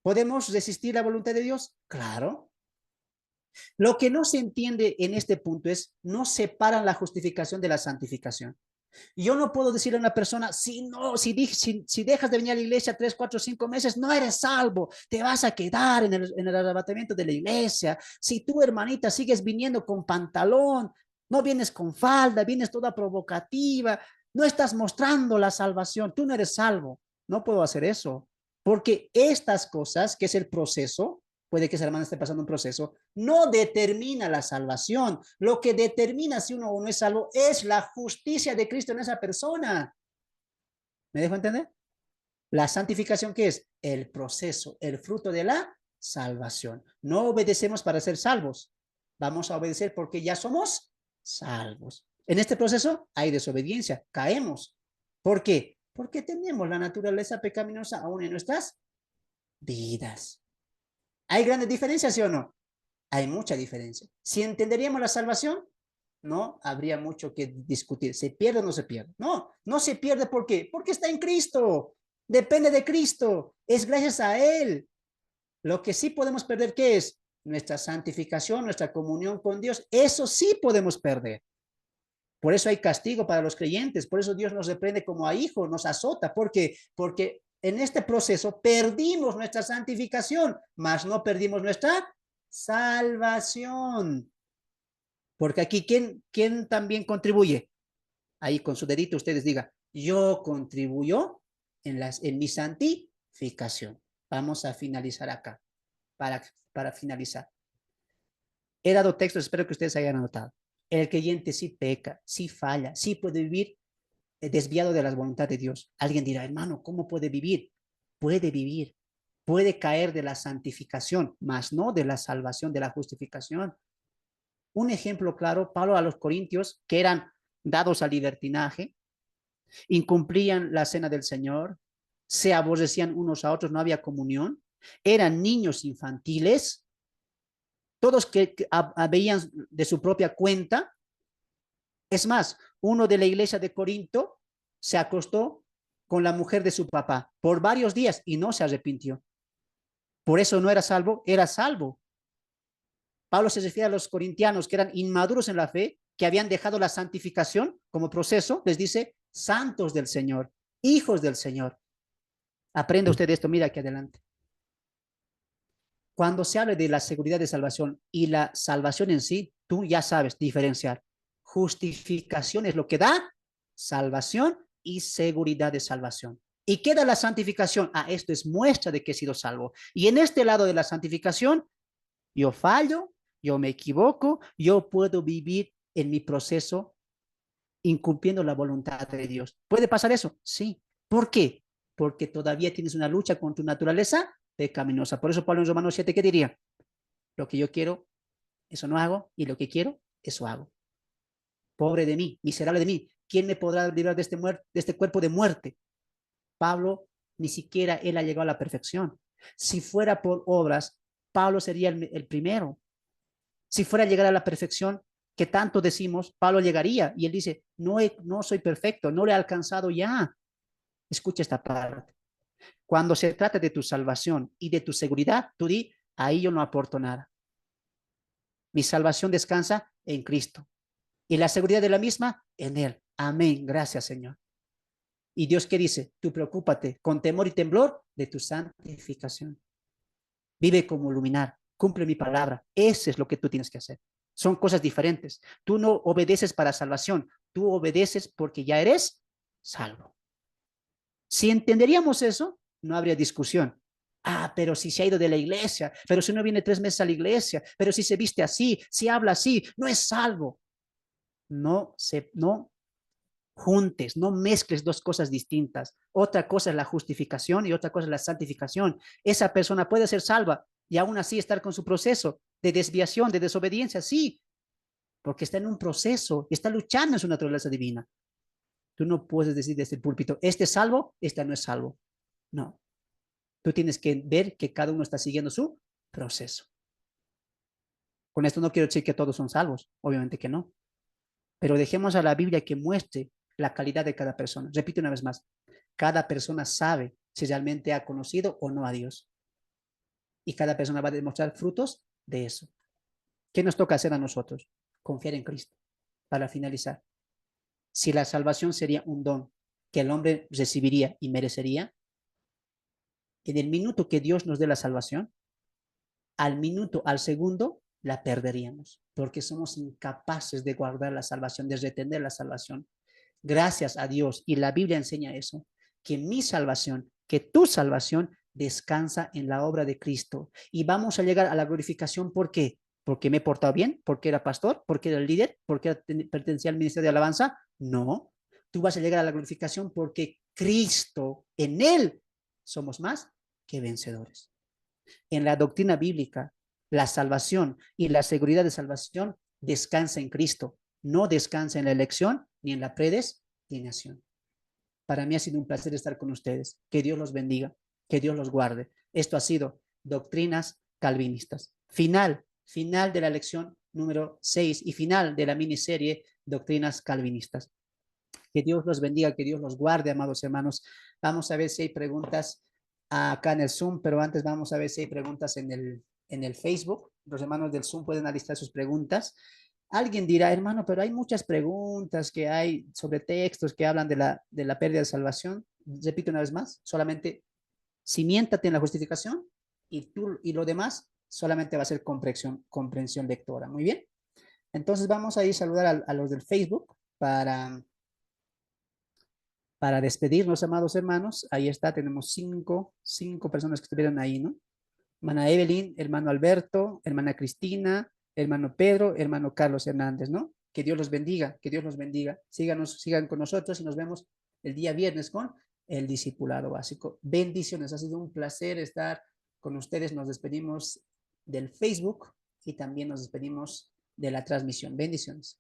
¿Podemos resistir la voluntad de Dios? Claro. Lo que no se entiende en este punto es, no separan la justificación de la santificación. Yo no puedo decirle a una persona, si dejas de venir a la iglesia 3, 4, 5 meses, no eres salvo, te vas a quedar en el arrebatamiento de la iglesia. Si tú, hermanita, sigues viniendo con pantalón, no vienes con falda, vienes toda provocativa, no estás mostrando la salvación, tú no eres salvo. No puedo hacer eso, porque estas cosas, que es el proceso, puede que esa hermana esté pasando un proceso, no determina la salvación. Lo que determina si uno o no es salvo es la justicia de Cristo en esa persona. ¿Me dejo entender? La santificación, ¿qué es? El proceso, el fruto de la salvación. No obedecemos para ser salvos. Vamos a obedecer porque ya somos salvos. En este proceso hay desobediencia, caemos. ¿Por qué? Porque tenemos la naturaleza pecaminosa aún en nuestras vidas. ¿Hay grandes diferencias, sí o no? Hay mucha diferencia. Si entenderíamos la salvación, no habría mucho que discutir. ¿Se pierde o no se pierde? No, no se pierde. ¿Por qué? Porque está en Cristo. Depende de Cristo. Es gracias a Él. Lo que sí podemos perder, ¿qué es? Nuestra santificación, nuestra comunión con Dios. Eso sí podemos perder. Por eso hay castigo para los creyentes. Por eso Dios nos reprende como a hijos, nos azota. Porque en este proceso perdimos nuestra santificación, mas no perdimos nuestra salvación. Porque aquí, ¿quién también contribuye? Ahí con su dedito ustedes digan, yo contribuyo en mi santificación. Vamos a finalizar acá, para finalizar. He dado textos, espero que ustedes hayan anotado. El creyente sí peca, sí falla, sí puede vivir desviado de la voluntad de Dios. Alguien dirá, hermano, ¿cómo puede vivir? Puede vivir, puede caer de la santificación, mas no de la salvación, de la justificación. Un ejemplo claro, Pablo a los corintios, que eran dados al libertinaje, incumplían la cena del Señor, se aborrecían unos a otros, no había comunión, eran niños infantiles, todos que veían de su propia cuenta. Es más, uno de la iglesia de Corinto se acostó con la mujer de su papá por varios días y no se arrepintió. Por eso no era salvo, era salvo. Pablo se refiere a los corintianos que eran inmaduros en la fe, que habían dejado la santificación como proceso, les dice santos del Señor, hijos del Señor. Aprenda usted esto, mira aquí adelante. Cuando se habla de la seguridad de salvación y la salvación en sí, tú ya sabes diferenciar. Justificación es lo que da salvación y seguridad de salvación. ¿Y qué da la santificación? Ah, esto es muestra de que he sido salvo. Y en este lado de la santificación, yo fallo, yo me equivoco, yo puedo vivir en mi proceso incumpliendo la voluntad de Dios. ¿Puede pasar eso? Sí. ¿Por qué? Porque todavía tienes una lucha con tu naturaleza pecaminosa. Por eso Pablo en Romanos 7, ¿qué diría? Lo que yo quiero, eso no hago, y lo que quiero, eso hago. Pobre de mí, miserable de mí. ¿Quién me podrá librar de este cuerpo de muerte? Pablo, ni siquiera él ha llegado a la perfección. Si fuera por obras, Pablo sería el primero. Si fuera a llegar a la perfección que tanto decimos, Pablo llegaría. Y él dice, no soy perfecto, no le he alcanzado ya. Escucha esta parte. Cuando se trata de tu salvación y de tu seguridad, tú di, ahí yo no aporto nada. Mi salvación descansa en Cristo. Y la seguridad de la misma, en Él. Amén. Gracias, Señor. Y Dios, ¿qué dice? Tú preocúpate con temor y temblor de tu santificación. Vive como luminar. Cumple mi palabra. Eso es lo que tú tienes que hacer. Son cosas diferentes. Tú no obedeces para salvación. Tú obedeces porque ya eres salvo. Si entenderíamos eso, no habría discusión. Ah, pero si se ha ido de la iglesia, pero si no viene 3 meses a la iglesia, pero si se viste así, si habla así, no es salvo. No juntes, no mezcles dos cosas distintas. Otra cosa es la justificación y otra cosa es la santificación. Esa persona puede ser salva y aún así estar con su proceso de desviación, de desobediencia, sí, porque está en un proceso y está luchando en su naturaleza divina. Tú no puedes decir desde el púlpito, este es salvo, este no es salvo. No, tú tienes que ver que cada uno está siguiendo su proceso. Con esto no quiero decir que todos son salvos, obviamente que no, pero dejemos a la Biblia que muestre la calidad de cada persona. Repito una vez más, cada persona sabe si realmente ha conocido o no a Dios. Y cada persona va a demostrar frutos de eso. ¿Qué nos toca hacer a nosotros? Confiar en Cristo. Para finalizar, si la salvación sería un don que el hombre recibiría y merecería, en el minuto que Dios nos dé la salvación, al minuto, al segundo, la perderíamos, porque somos incapaces de guardar la salvación, de retener la salvación. Gracias a Dios, y la Biblia enseña eso, que mi salvación, que tu salvación descansa en la obra de Cristo. Y vamos a llegar a la glorificación, ¿por qué? ¿Porque me he portado bien? ¿Porque era pastor? ¿Porque era el líder? ¿Porque pertenecía al ministerio de alabanza? No. Tú vas a llegar a la glorificación porque Cristo, en Él, somos más que vencedores. En la doctrina bíblica, la salvación y la seguridad de salvación descansa en Cristo, no descansa en la elección ni en la predestinación. Para mí ha sido un placer estar con ustedes. Que Dios los bendiga, que Dios los guarde. Esto ha sido Doctrinas Calvinistas. Final final de la lección número 6 y final de la miniserie Doctrinas Calvinistas. Que Dios los bendiga, que Dios los guarde, amados hermanos. Vamos a ver si hay preguntas acá en el Zoom, pero antes vamos a ver si hay preguntas en el Facebook. Los hermanos del Zoom pueden alistar sus preguntas. Alguien dirá, hermano, pero hay muchas preguntas que hay sobre textos que hablan de la pérdida de salvación. Repito una vez más, solamente cimiéntate en la justificación y lo demás solamente va a ser comprensión lectora. Muy bien. Entonces vamos a ir a saludar a los del Facebook para despedirnos, amados hermanos. Ahí está, tenemos cinco personas que estuvieron ahí, ¿no? Hermana Evelyn, hermano Alberto, hermana Cristina, hermano Pedro, hermano Carlos Hernández, ¿no? Que Dios los bendiga, que Dios los bendiga. Sigan con nosotros y nos vemos el día viernes con el discipulado básico. Bendiciones, ha sido un placer estar con ustedes. Nos despedimos del Facebook y también nos despedimos de la transmisión. Bendiciones.